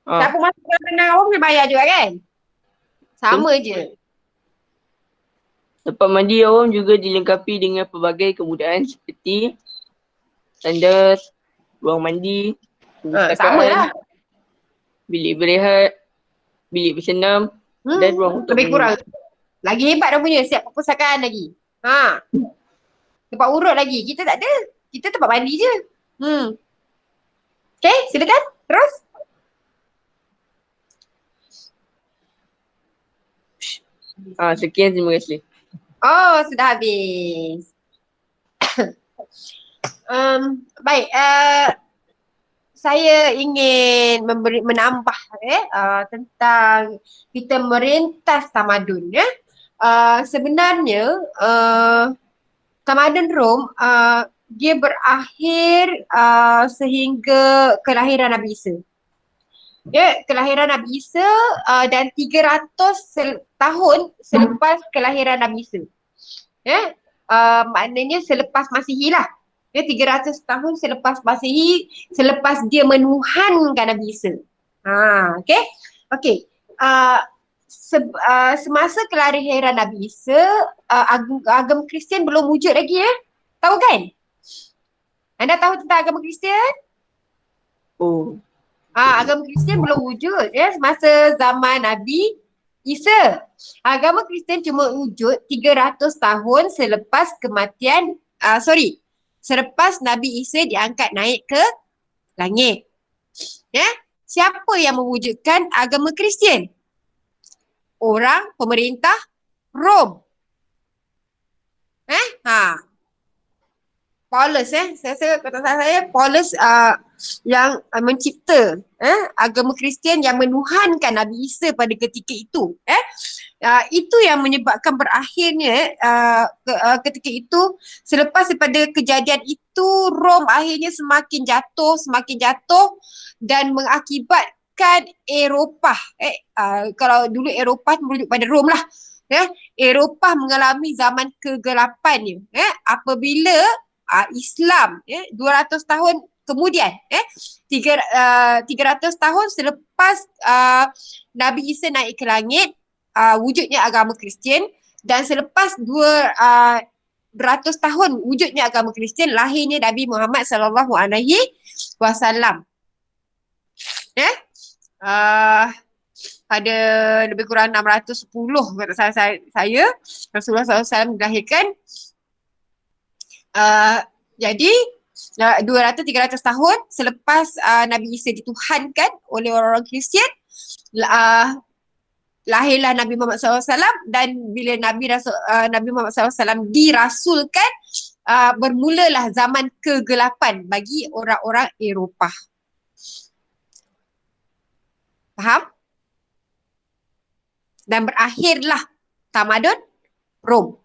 Siapa masuk dalam tenang awak kena bayar juga kan? Sama je. Tempat mandi awam juga dilengkapi dengan pelbagai kemudahan seperti tandas, ruang mandi, Sama perpustakaan, lah. bilik berehat, bilik bersenam dan ruang untuk Lebih minum. kurang. Lagi hebat dah punya. Siap perpustakaan lagi. Tempat urut lagi. Kita tak ada. Kita tempat mandi je. Okay, silakan. Terus. Sekian, terima kasih. Oh, sudah habis. Baik. Saya ingin menambah tentang kita merentas tamadun. Sebenarnya tamadun Rom dia berakhir sehingga kelahiran Nabi Isa. Kelahiran Nabi Isa dan 300 tahun selepas kelahiran Nabi Isa. Maknanya selepas Masihi lah. 300 tahun selepas Masihi, selepas dia menuhankan Nabi Isa. Okay. Semasa kelahiran Nabi Isa, agama Kristian belum wujud lagi Tahu kan? Anda tahu tentang agama Kristian? Agama Kristian belum wujud semasa zaman Nabi Isa. Agama Kristian cuma wujud 300 tahun selepas kematian, selepas Nabi Isa diangkat naik ke langit. Siapa yang mewujudkan agama Kristian? Orang pemerintah Rom. Paulus saya kata saya Paulus yang mencipta agama Kristian yang menuhankan Nabi Isa pada ketika itu. Itu yang menyebabkan berakhirnya ketika itu, selepas daripada kejadian itu Rom akhirnya semakin jatuh dan mengakibatkan Eropah kalau dulu Eropah merujuk pada Rom lah. Eropah mengalami zaman kegelapan apabila Islam 200 tahun kemudian 300 tahun selepas Nabi Isa naik ke langit, wujudnya agama Kristian, dan selepas 200 tahun wujudnya agama Kristian, lahirnya Nabi Muhammad sallallahu alaihi wasallam. Pada lebih kurang 610 kata saya Rasulullah SAW dilahirkan. Jadi 200-300 tahun selepas Nabi Isa dituhankan oleh orang-orang Kristian, lahirlah Nabi Muhammad SAW, dan bila Nabi Muhammad SAW dirasulkan, bermulalah zaman kegelapan bagi orang-orang Eropah. Faham? Dan berakhirlah tamadun Rom.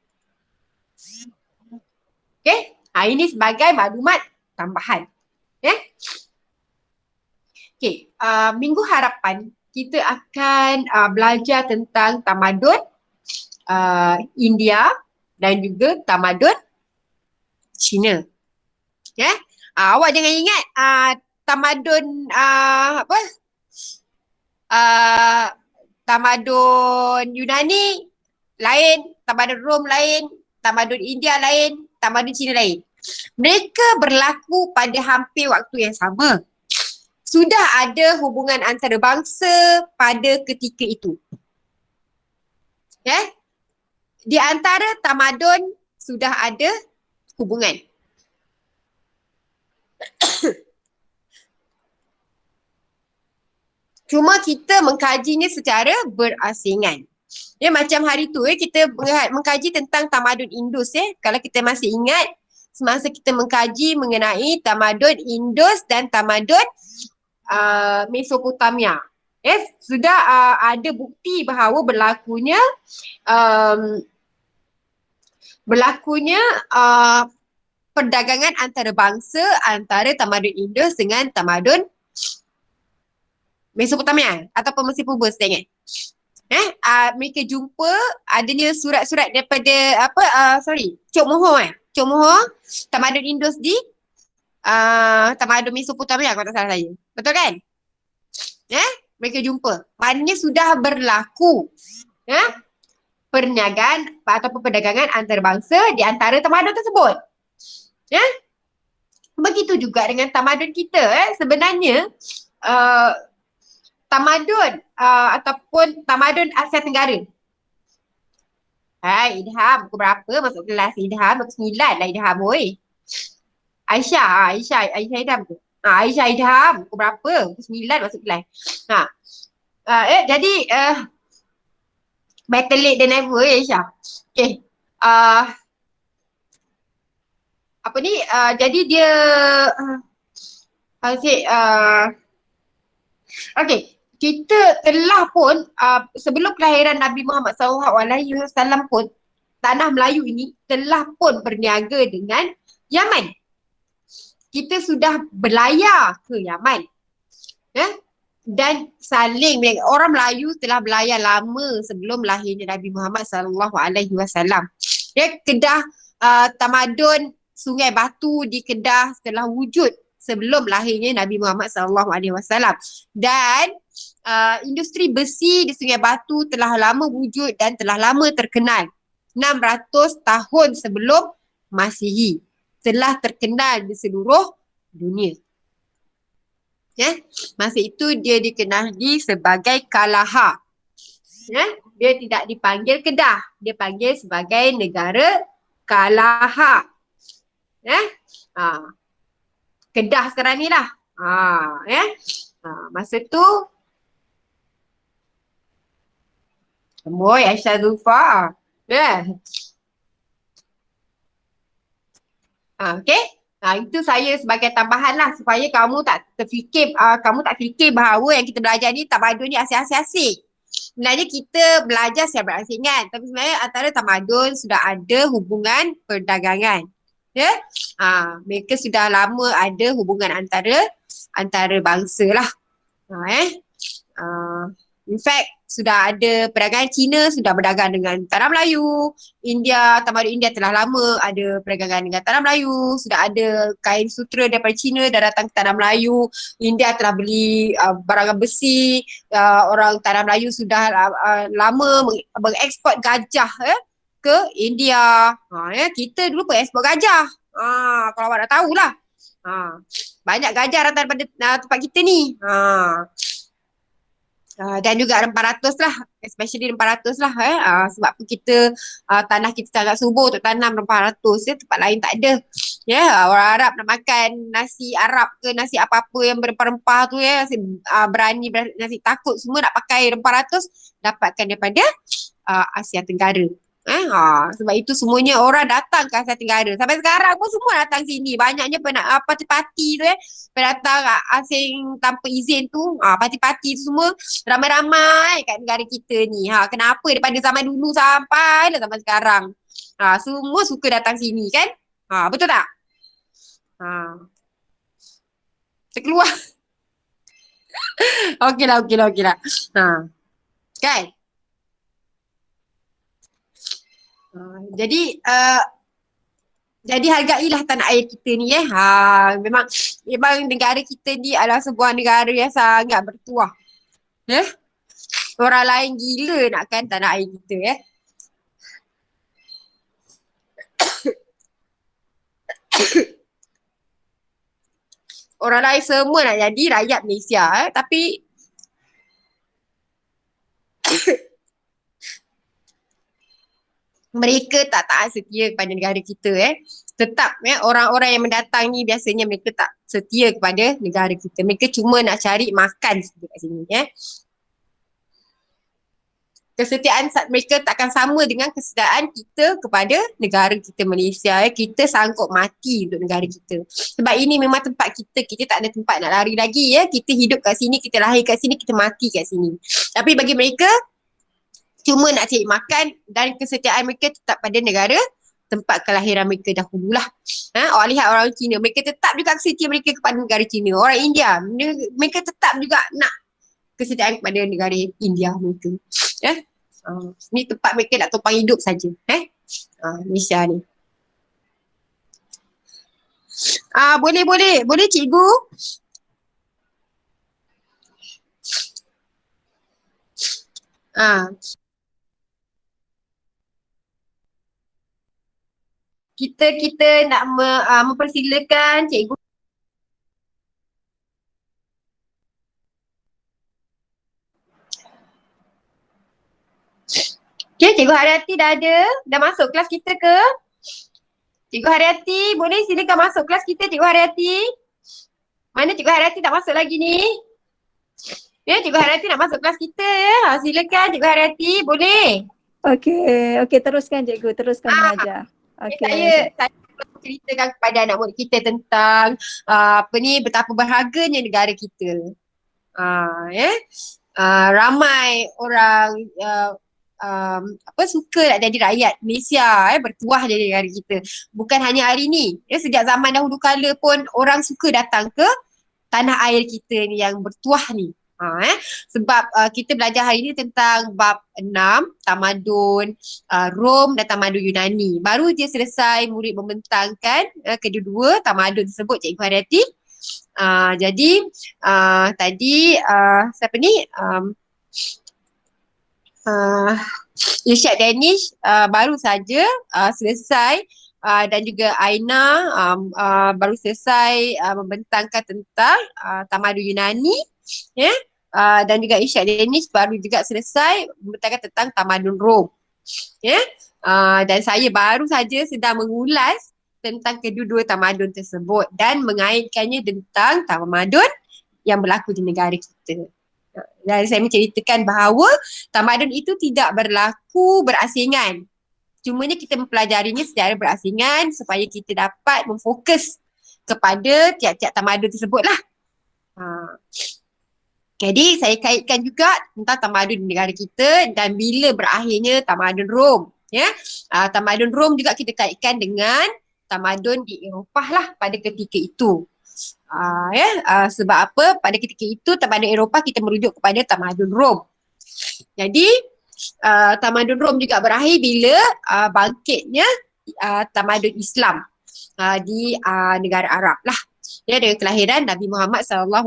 Okay? Ini sebagai maklumat tambahan. Okay. Minggu harapan kita akan belajar tentang tamadun India dan juga tamadun Cina. Awak jangan ingat tamadun tamadun Yunani lain, tamadun Rom lain, tamadun India lain, tamadun Cina lain. Mereka berlaku pada hampir waktu yang sama. Sudah ada hubungan antarabangsa pada ketika itu. Di antara tamadun sudah ada hubungan. Cuma kita mengkajinya secara berasingan. Macam hari tu kita mengkaji tentang tamadun Indus. Kalau kita masih ingat, semasa kita mengkaji mengenai tamadun Indus dan tamadun Mesopotamia. Sudah ada bukti bahawa berlakunya perdagangan antarabangsa antara tamadun Indus dengan tamadun Mesopotamia ataupun Mesir Purba, saya ingat. Mereka jumpa adanya surat-surat daripada Cok Mohor Cok Mohor tamadun Indus di tamadun Mesopotamia kalau tak salah saya. Betul kan? Mereka jumpa. Maknanya sudah berlaku perniagaan ataupun perdagangan antarabangsa di antara tamadun tersebut. Begitu juga dengan tamadun kita. Sebenarnya tamadun ataupun tamadun Asia Tenggara. Idham, buku berapa masuk kelas Idham? Buku 9 lah Idham, oi. Aisyah Idham tu. Aisyah Idham, buku berapa? Buku 9 masuk kelas. Jadi better late than never Aisyah. Okay. Jadi dia okay. Kita telah pun sebelum kelahiran Nabi Muhammad SAW pun tanah Melayu ini telah pun berniaga dengan Yaman. Kita sudah berlayar ke Yaman. Dan saling orang Melayu telah berlayar lama sebelum lahirnya Nabi Muhammad SAW. Kedah tamadun Sungai Batu di Kedah telah wujud sebelum lahirnya Nabi Muhammad SAW. Dan industri besi di Sungai Batu telah lama wujud dan telah lama terkenal. 600 tahun sebelum Masihi. Telah terkenal di seluruh dunia. Masa itu dia dikenali sebagai Kalaha. Dia tidak dipanggil Kedah. Dia panggil sebagai negara Kalaha. Kedah sekarang ni lah. Masa tu Boy, Aisyah Zulfa. Okay. Itu saya sebagai tambahan lah supaya kamu tak terfikir, bahawa yang kita belajar ni tamadun ni asing-asing. Sebenarnya kita belajar secara berasingan, tapi sebenarnya antara tamadun sudah ada hubungan perdagangan. Mereka sudah lama ada hubungan antara bangsa lah. In fact, sudah ada perdagangan. China sudah berdagang dengan tanah Melayu. Tamadun India telah lama ada perdagangan dengan tanah Melayu. Sudah ada kain sutra daripada China dah datang ke tanah Melayu. India telah beli barangan besi. Orang tanah Melayu sudah lama mengeksport gajah ke India. Kita dulu pengeksport gajah. Kalau awak dah tahulah. Banyak gajah datang daripada tempat kita ni. Dan juga rempah ratus lah, especially rempah ratus lah sebab kita tanah kita sangat subur untuk tanam rempah ratus, tempat lain tak ada. Orang Arab nak makan nasi Arab ke nasi apa-apa yang berempah-rempah tu berani nasi takut semua nak pakai rempah ratus, dapatkan daripada Asia Tenggara. Sebab itu semuanya orang datang ke Asia Tenggara. Sampai sekarang pun semua datang sini. Banyaknya parti-parti tu pendatang asing tanpa izin tu. Parti-parti tu semua ramai-ramai kat negara kita ni. Kenapa daripada zaman dulu sampai lah zaman sekarang. Semua suka datang sini kan? Betul tak? Terkeluar. Okey lah. Kan? Jadi hargailah tanah air kita ni memang negara kita ni adalah sebuah negara yang sangat bertuah. Orang lain gila nakkan tanah air kita Orang lain semua nak jadi rakyat Malaysia tapi mereka tak taat setia kepada negara kita Tetap orang-orang yang mendatang ni biasanya mereka tak setia kepada negara kita. Mereka cuma nak cari makan kat sini Kesetiaan mereka takkan sama dengan kesetiaan kita kepada negara kita Malaysia Kita sanggup mati untuk negara kita. Sebab ini memang tempat kita. Kita tak ada tempat nak lari lagi Kita hidup kat sini, kita lahir kat sini, kita mati kat sini. Tapi bagi mereka cuma nak cari makan dan kesetiaan mereka tetap pada negara tempat kelahiran mereka dahululah. Awak lihat orang Cina, mereka tetap juga kesetiaan mereka kepada negara Cina. Orang India, mereka tetap juga nak kesetiaan kepada negara India mereka. Ni tempat mereka nak topang hidup saja. Malaysia ni. Boleh cikgu. Kita nak mempersilakan cikgu. Okay, Cikgu Haryati dah ada? Dah masuk kelas kita ke? Cikgu Haryati, boleh silakan masuk kelas kita, Cikgu Haryati. Mana Cikgu Haryati tak masuk lagi ni? Ya, Cikgu Haryati nak masuk kelas kita ya. Silakan Cikgu Haryati, boleh? Okey, teruskan cikgu, teruskan mengajar. Saya ceritakan kepada anak murid kita tentang betapa berharganya negara kita. Ramai orang suka nak jadi rakyat Malaysia, bertuah jadi negara kita. Bukan hanya hari ni, sejak zaman dahulu kala pun orang suka datang ke tanah air kita ni yang bertuah ni. Sebab kita belajar hari ni tentang bab 6, tamadun Rom dan tamadun Yunani. Baru je selesai murid membentangkan kedua-dua tamadun tersebut, Cikgu Haryati. Jadi tadi siapa ni? Irsyad Danish baru saja selesai dan juga Aina baru selesai membentangkan tentang tamadun Yunani, dan juga Irsyad Danish baru juga selesai membentangkan tentang tamadun Rom, dan saya baru saja sedang mengulas tentang kedua-dua tamadun tersebut dan mengaitkannya tentang tamadun yang berlaku di negara kita. Dan saya menceritakan bahawa tamadun itu tidak berlaku berasingan. Cumanya kita mempelajarinya secara berasingan supaya kita dapat memfokus kepada tiap-tiap tamadun tersebut lah. Jadi saya kaitkan juga tentang tamadun di negara kita dan bila berakhirnya tamadun Rom. Tamadun Rom juga kita kaitkan dengan tamadun di Eropah lah pada ketika itu. Sebab apa? Pada ketika itu tamadun Eropah kita merujuk kepada tamadun Rom. Jadi tamadun Rom juga berakhir bila bangkitnya tamadun Islam di negara Arab lah. Dengan kelahiran Nabi Muhammad SAW.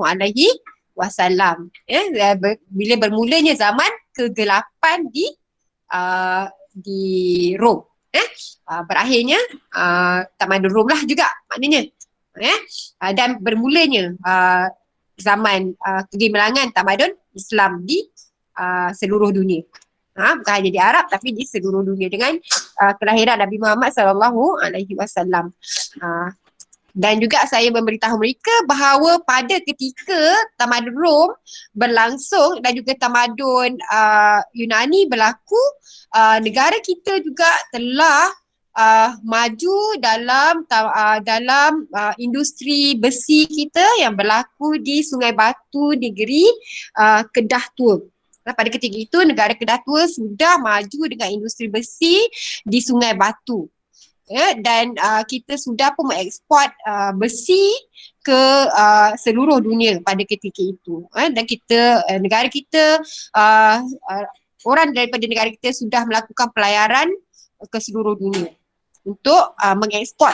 Bila bermulanya zaman ke-8 di Rom. Berakhirnya tamadun Rom lah juga maknanya. Dan bermulanya zaman kegemilangan tamadun Islam di seluruh dunia. Bukan hanya di Arab tapi di seluruh dunia dengan kelahiran Nabi Muhammad SAW. Dan juga saya memberitahu mereka bahawa pada ketika tamadun Rom berlangsung dan juga tamadun Yunani berlaku, negara kita juga telah maju dalam industri besi kita yang berlaku di Sungai Batu negeri Kedah Tua. Pada ketika itu negara Kedah Tua sudah maju dengan industri besi di Sungai Batu. Dan kita sudah pun mengeksport besi ke seluruh dunia pada ketika itu. Dan negara kita, orang daripada negara kita sudah melakukan pelayaran ke seluruh dunia untuk mengeksport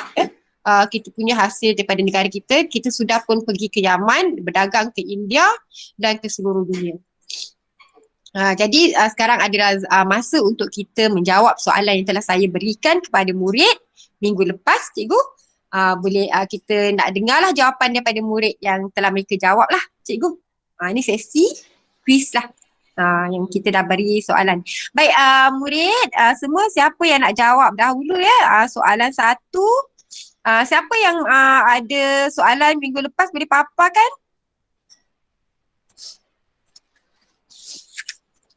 kita punya hasil daripada negara kita. Kita sudah pun pergi ke Yaman, berdagang ke India dan ke seluruh dunia. Jadi sekarang adalah masa untuk kita menjawab soalan yang telah saya berikan kepada murid minggu lepas, cikgu. Boleh kita nak dengarlah jawapan daripada murid yang telah mereka jawab lah, cikgu. Ini sesi quiz lah yang kita dah beri soalan. Baik, murid semua, siapa yang nak jawab dahulu ya? Soalan 1. Siapa yang ada soalan minggu lepas boleh paparkan?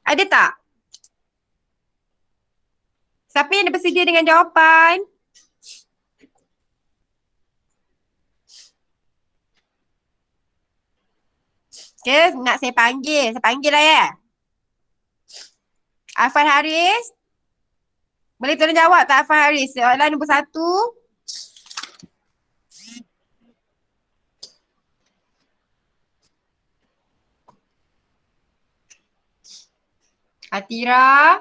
Ada tak? Siapa yang dah bersedia dengan jawapan? Okay, nak saya panggil. Saya panggil lah ya. Afan Haris. Boleh tolong jawab tak Afan Haris? Soalan nombor 1. Atira.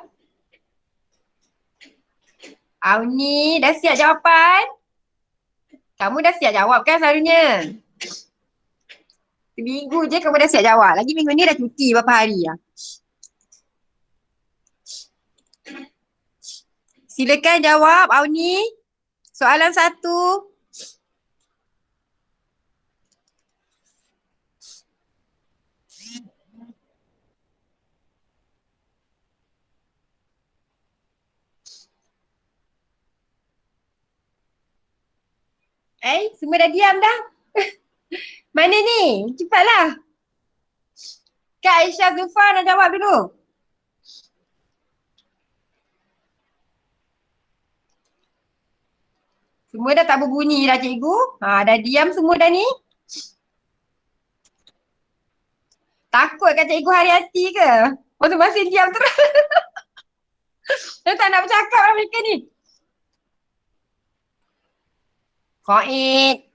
Auni, dah siap jawapan? Kamu dah siap jawab kan selalunya? Seminggu je kamu dah siap jawab. Lagi minggu ni dah cuti berapa hari lah. Silakan jawab Auni. Soalan 1. Semua dah diam dah. Mana ni? Cepatlah. Kak Aisyah Zulfan nak jawab dulu. Semua dah tak berbunyi dah cikgu. Dah diam semua dah ni. Takut kat cikgu Haryati ke? Masing-masing diam terus. Dia tak nak bercakap lah mereka ni. Qaid.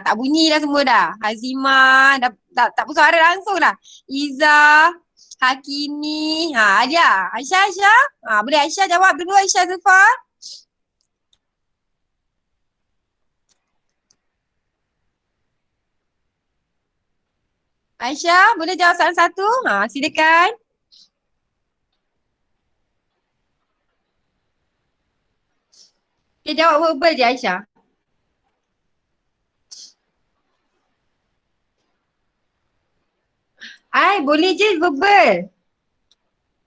Tak bunyi dah semua dah. Hazimah, tak bersuara langsung dah. Iza, Hakimi, Adia. Aisyah. Boleh Aisyah jawab dulu, Aisyah Zulfan. Aisyah, boleh jawab soalan 1? Silakan. Okay, jawab verbal je Aisyah. Boleh je verbal.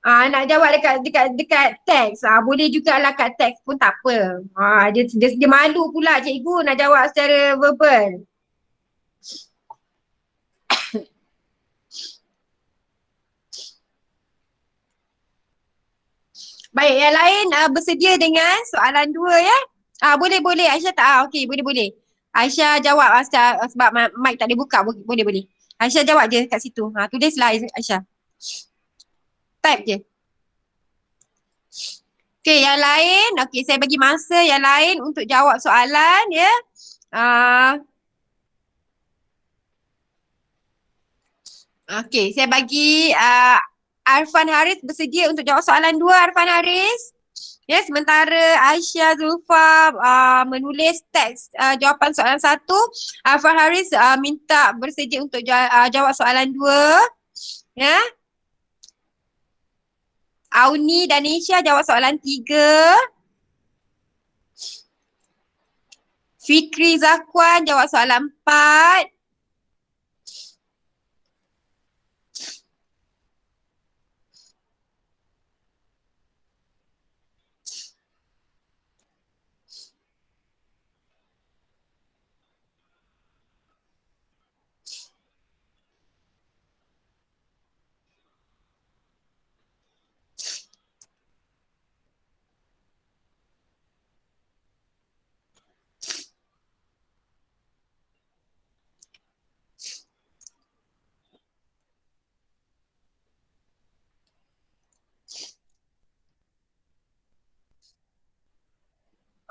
Nak jawab dekat teks. Boleh jugalah kat teks pun tak apa. Dia malu pula cikgu nak jawab secara verbal. Baik, yang lain bersedia dengan soalan 2 ya? Boleh. Aisyah tak? Okey, boleh. Aisyah jawab sebab mic tak boleh buka. Boleh. Aisyah jawab je kat situ. Tulislah Aisyah. Type je. Okey, yang lain. Okey, saya bagi masa yang lain untuk jawab soalan ya. Okey, saya bagi Arfan Haris bersedia untuk jawab soalan 2, Arfan Haris. Ya, sementara Aisyah Zulfa menulis teks jawapan soalan 1, Arfan Haris minta bersedia untuk jawab soalan 2. Ya. Auni dan Nisha jawab soalan 3. Fikri Zakwan jawab soalan 4.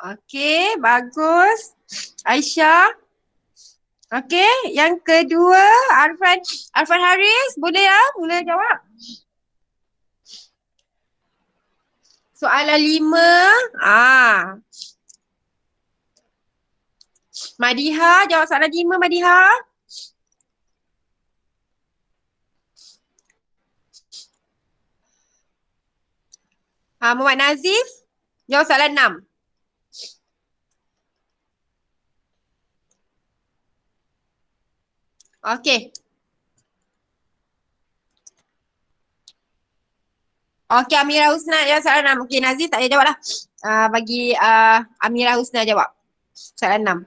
Okey, bagus. Aisyah. Okey, yang kedua Arfan Haris, boleh ya? Boleh jawab. Soalan 5. Madiha, jawab soalan 5 Madiha. Muhammad Nazif, jawab soalan 6. Okey. Okey, Amira Husna jawab soalan 6. Okey, Nazif tak payah jawab lah. Bagi Amira Husna jawab soalan 6.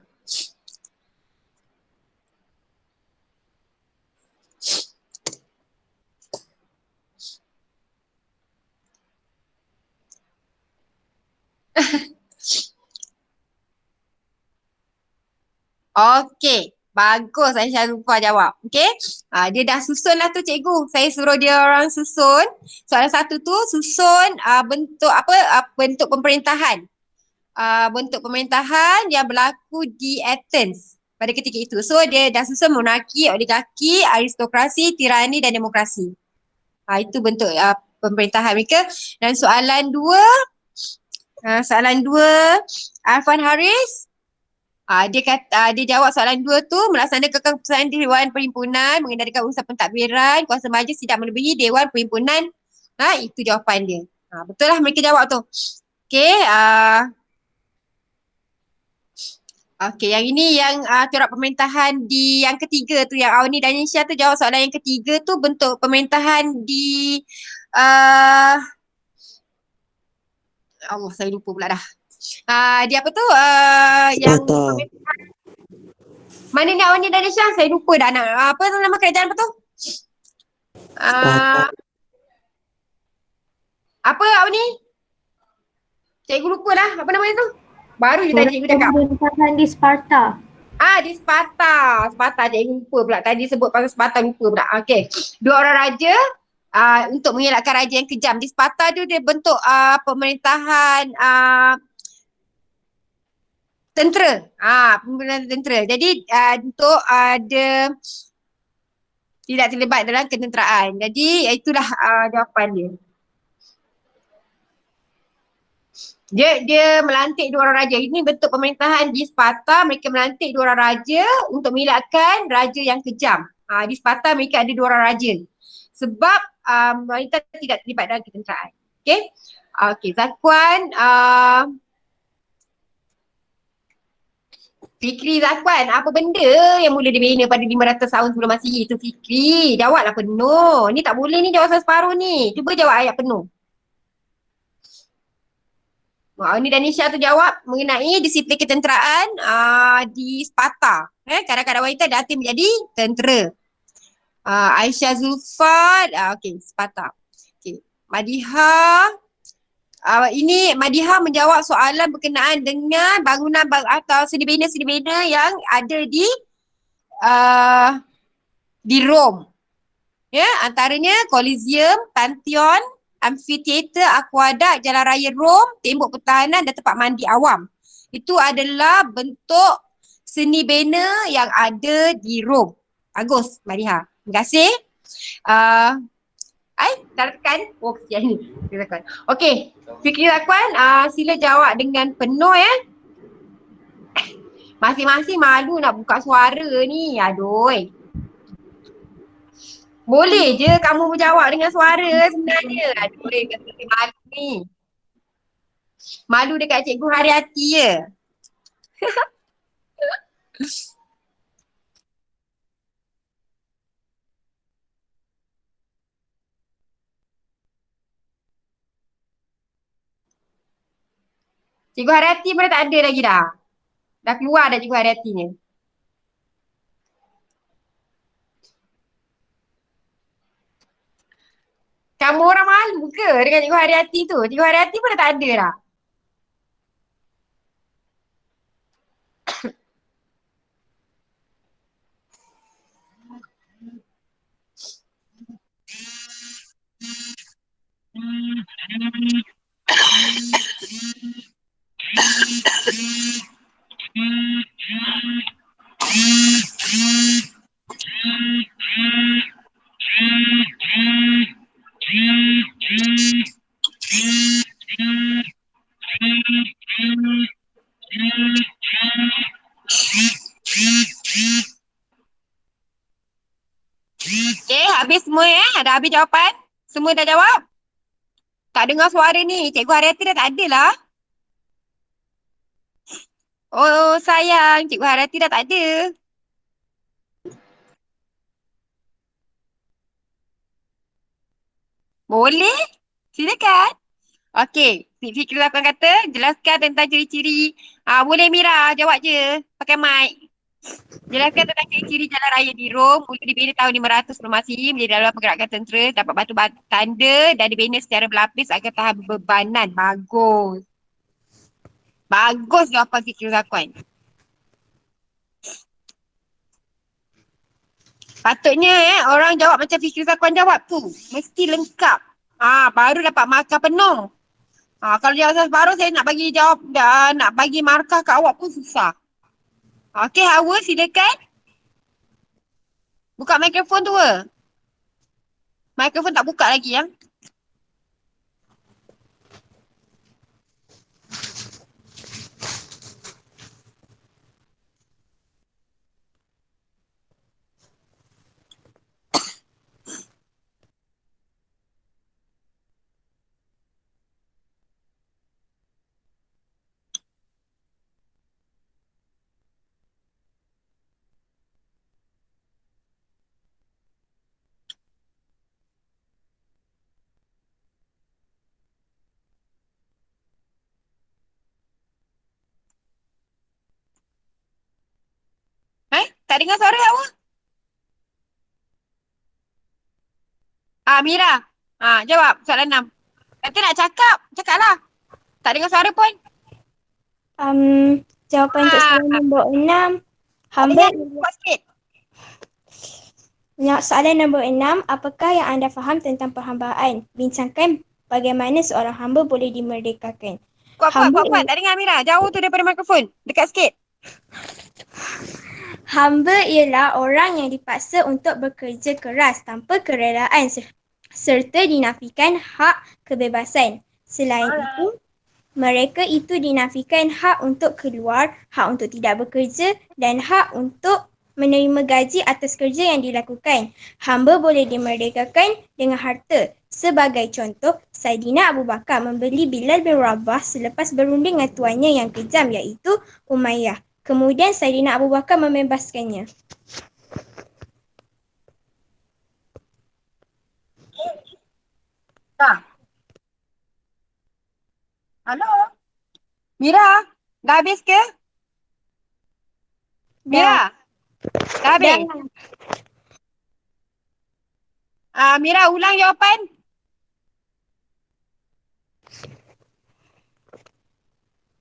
Okey. Bagus Aisyah Zulfa jawab. Okey. Dia dah susun lah tu cikgu. Saya suruh dia orang susun. Soalan satu tu susun bentuk apa? Bentuk pemerintahan. Bentuk pemerintahan yang berlaku di Athens pada ketika itu. So dia dah susun monarki, oligarki, aristokrasi, tirani dan demokrasi. Itu bentuk pemerintahan mereka. Dan soalan dua, Arfan Haris. Dia kata dia jawab soalan 2 tu melaksanakan keputusan Dewan Perhimpunan, mengendalikan urusan pentadbiran, kuasa majlis tidak melebihi Dewan Perhimpunan. Itu jawapan dia. Betul lah mereka jawab tu. Okey, yang ini yang corak pemerintahan di yang ketiga tu, yang Auni dan Nisha tu jawab soalan yang ketiga tu, bentuk pemerintahan di Allah, saya lupa pula dah. Dia apa tu? Yang mana ni Auni dan Nisha? Saya lupa dah apa tu nama kerajaan apa tu? Apa Auni? Cikgu lupa dah. Apa nama tu? Baru je tadi cikgu cakap. Pemerintahan di Sparta. Di Sparta. Sparta cikgu lupa pula. Tadi sebut pasal Sparta lupa pula. Okey. 2 orang raja untuk mengelakkan raja yang kejam. Di Sparta tu dia bentuk pemerintahan tentera. Pemerintahan tentera. Jadi untuk dia tidak terlibat dalam ketenteraan. Jadi itulah jawapan dia. Dia melantik 2 orang raja. Ini bentuk pemerintahan di Sparta. Mereka melantik 2 orang raja untuk mengelakkan raja yang kejam. Di Sparta mereka ada 2 orang raja. Sebab wanita tidak terlibat dalam ketenteraan. Okey. Okey, Zakwan. Fikri Zakwan, apa benda yang mula dibina pada 500 tahun sebelum Masihi? Itu Fikri. Jawablah penuh. Ni tak boleh ni jawab separuh ni. Cuba jawab ayat penuh. Ini dan Nisha tu jawab mengenai disiplin ketenteraan di Sparta. Kadang-kadang wanita dilatih menjadi tentera. Aisyah Zulfa, okey, Sparta. Okey, Madiha. Ini Madiha menjawab soalan berkenaan dengan bangunan atau seni bina yang ada di Rom. Ya, antaranya Colosseum, Pantheon, Amphitheater, Aqueduct, Jalan Raya Rom, tembok pertahanan dan tempat mandi awam. Itu adalah bentuk seni bina yang ada di Rom. Bagus, Madiha. Terima kasih. Tekan. Oh, kesian ni. Okey, Fikri Zakwan, sila jawab dengan penuh ya. Masing-masing malu nak buka suara ni. Aduh. Boleh je kamu menjawab dengan suara sebenarnya. Aduh, kata malu ni. Malu dekat Cikgu Haryati je. Cikgu Haryati pun tak ada lagi dah. Dah keluar dah Cikgu Haryatinya. Kamu orang malu ke dengan Cikgu Haryati tu? Cikgu Haryati pun dah tak ada dah. Okay, habis semua ya? Dah habis jawapan? Semua dah jawab? Tak dengar suara ni. Cikgu Haryati dah tak ada lah. Oh sayang, Cikgu Haryati dah tak ada. Boleh? Silakan. Okey, Fikri akan kata jelaskan tentang ciri-ciri. Boleh Mira, jawab je. Pakai mic. Jelaskan tentang ciri-ciri jalan raya di Rom. Mula dibina tahun 500 sebelum Masihi menjadi dalam pergerakan tentera, dapat batu tanda dan dibina secara berlapis agar tahan bebanan. Bagus. Bagus jawapan Fikri Zakwan. Patutnya orang jawab macam Fikri Zakuan jawab tu. Mesti lengkap. Baru dapat markah penuh. Kalau jawab separuh saya nak bagi jawab, nak bagi markah kat awak pun susah. Okey, Hawa silakan. Buka mikrofon tu. Mikrofon tak buka lagi yang. Tak dengar suara Hawa? Mira. Jawab soalan 6. Kata nak cakap. Cakaplah. Tak dengar suara pun. Jawapan untuk soalan nombor 6. Hamba Buat sikit. soalan nombor 6. Apakah yang anda faham tentang perhambaan? Bincangkan bagaimana seorang hamba boleh dimerdekakan. Kuat. Tak dengar Mira. Jauh tu daripada mikrofon. Dekat sikit. Hamba ialah orang yang dipaksa untuk bekerja keras tanpa kerelaan serta dinafikan hak kebebasan. Selain itu, mereka itu dinafikan hak untuk keluar, hak untuk tidak bekerja dan hak untuk menerima gaji atas kerja yang dilakukan. Hamba boleh dimerdekakan dengan harta. Sebagai contoh, Saidina Abu Bakar membeli Bilal bin Rabah selepas berunding dengan tuannya yang kejam iaitu Umayyah. Kemudian Saidina Abu Bakar membebaskannya. Halo? Mira? Dah habis ke? Mira? Dah habis? Mira, ulang jawapan.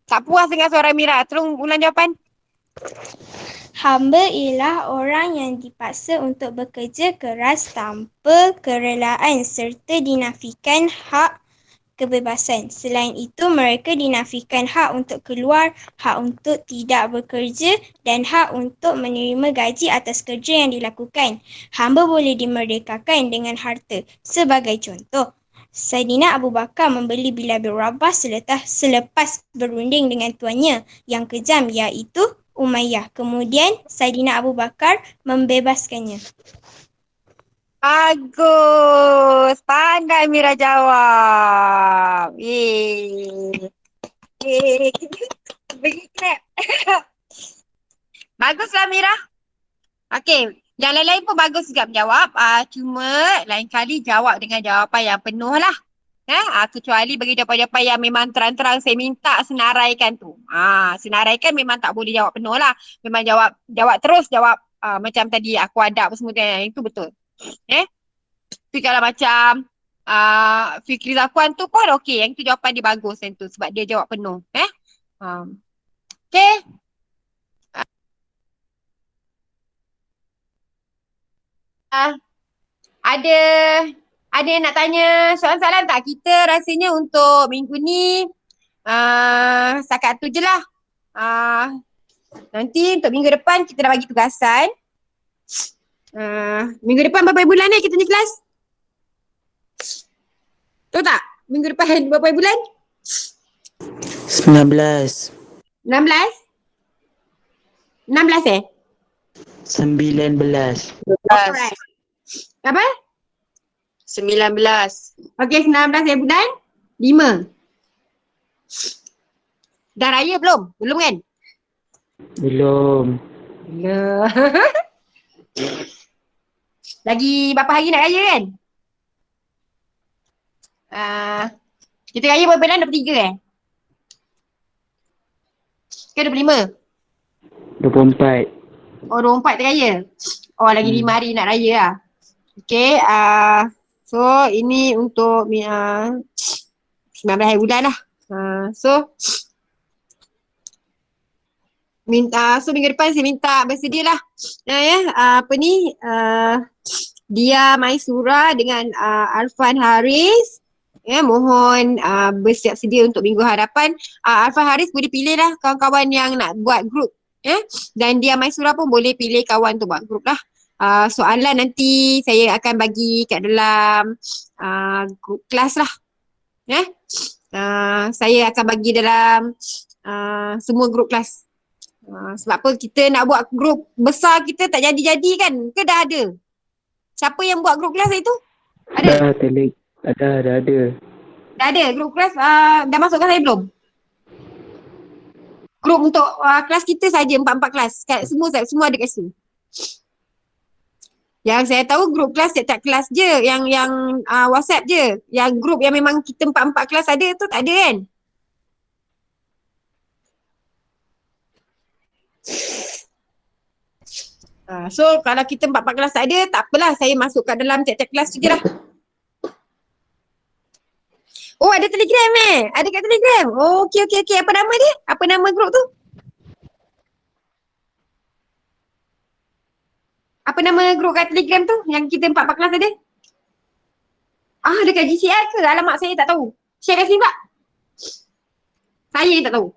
Tak puas dengan suara Mira. Tolong ulang jawapan. Hamba ialah orang yang dipaksa untuk bekerja keras tanpa kerelaan serta dinafikan hak kebebasan. Selain itu, mereka dinafikan hak untuk keluar, hak untuk tidak bekerja dan hak untuk menerima gaji atas kerja yang dilakukan. Hamba boleh dimerdekakan dengan harta. Sebagai contoh, Saidina Abu Bakar membeli Bilal bin Rabah selepas berunding dengan tuannya yang kejam iaitu Umayyah. Kemudian Saidina Abu Bakar membebaskannya. Bagus. Pandai Mira jawab. Yeay. Bagi clap. Baguslah Mira. Okey. Yang lain-lain pun bagus juga menjawab. Cuma lain kali jawab dengan jawapan yang penuh lah. Kecuali bagi jawapan-jawapan yang memang terang-terang saya minta senaraikan tu. Senaraikan memang tak boleh jawab penuh lah. Memang jawab terus jawab macam tadi aku ada apa semua dan itu betul. Tapi kalau macam Fikri Zakuan tu pun okey. Yang tu jawapan dia bagus yang tu sebab dia jawab penuh. Okey. Ada yang nak tanya soalan-soalan tak? Kita rasanya untuk minggu ni setakat tu je lah. Nanti untuk minggu depan kita dah bagi tugasan. Minggu depan berapa bulan kita ni kelas? Tahu tak? Minggu depan berapa bulan? 19. 16? 16 19. Alright. Apa? 19. Okey, 19 bulan 5. Dah raya belum? Belum kan? Belum. Belum. Lagi berapa hari nak raya kan? Kita raya berapa bulan? 23 Ke 25? 24. Oh, 24 tak raya? Oh, lagi 5 hari nak raya lah. Okay, so ini untuk 19 hari bulan lah. So So minggu depan saya minta bersedialah. Apa ni? Dia Maisura dengan Arfan Haris. Mohon bersiap sedia untuk minggu hadapan. Arfan Haris boleh pilih lah kawan-kawan yang nak buat grup. Dan dia Maisura pun boleh pilih kawan untuk buat grup lah. Soalan nanti saya akan bagi kat dalam grup kelas lah. Saya akan bagi dalam semua grup kelas. Sebab apa kita nak buat grup besar kita tak jadi-jadi kan? Ke dah ada? Siapa yang buat grup kelas itu? Ada? Ada. Dah ada grup kelas. Dah masukkan saya belum? Grup untuk kelas kita saja 4 kelas. Semua ada kat situ. Yang saya tahu grup kelas tiap-tiap kelas je. Yang WhatsApp je. Yang grup yang memang kita 4 kelas ada tu tak ada kan? So kalau kita 4 kelas tak ada, tak apalah, saya masuk kat dalam tiap-tiap kelas tu je lah. Oh, ada Telegram Ada kat Telegram? Oh, okey. Apa nama dia? Apa nama grup tu? Apa nama grup kat Telegram tu yang kita 4 kelas ada? Dekat GCI ke? Alamak, saya tak tahu. Share kat sini pula. Saya yang tak tahu.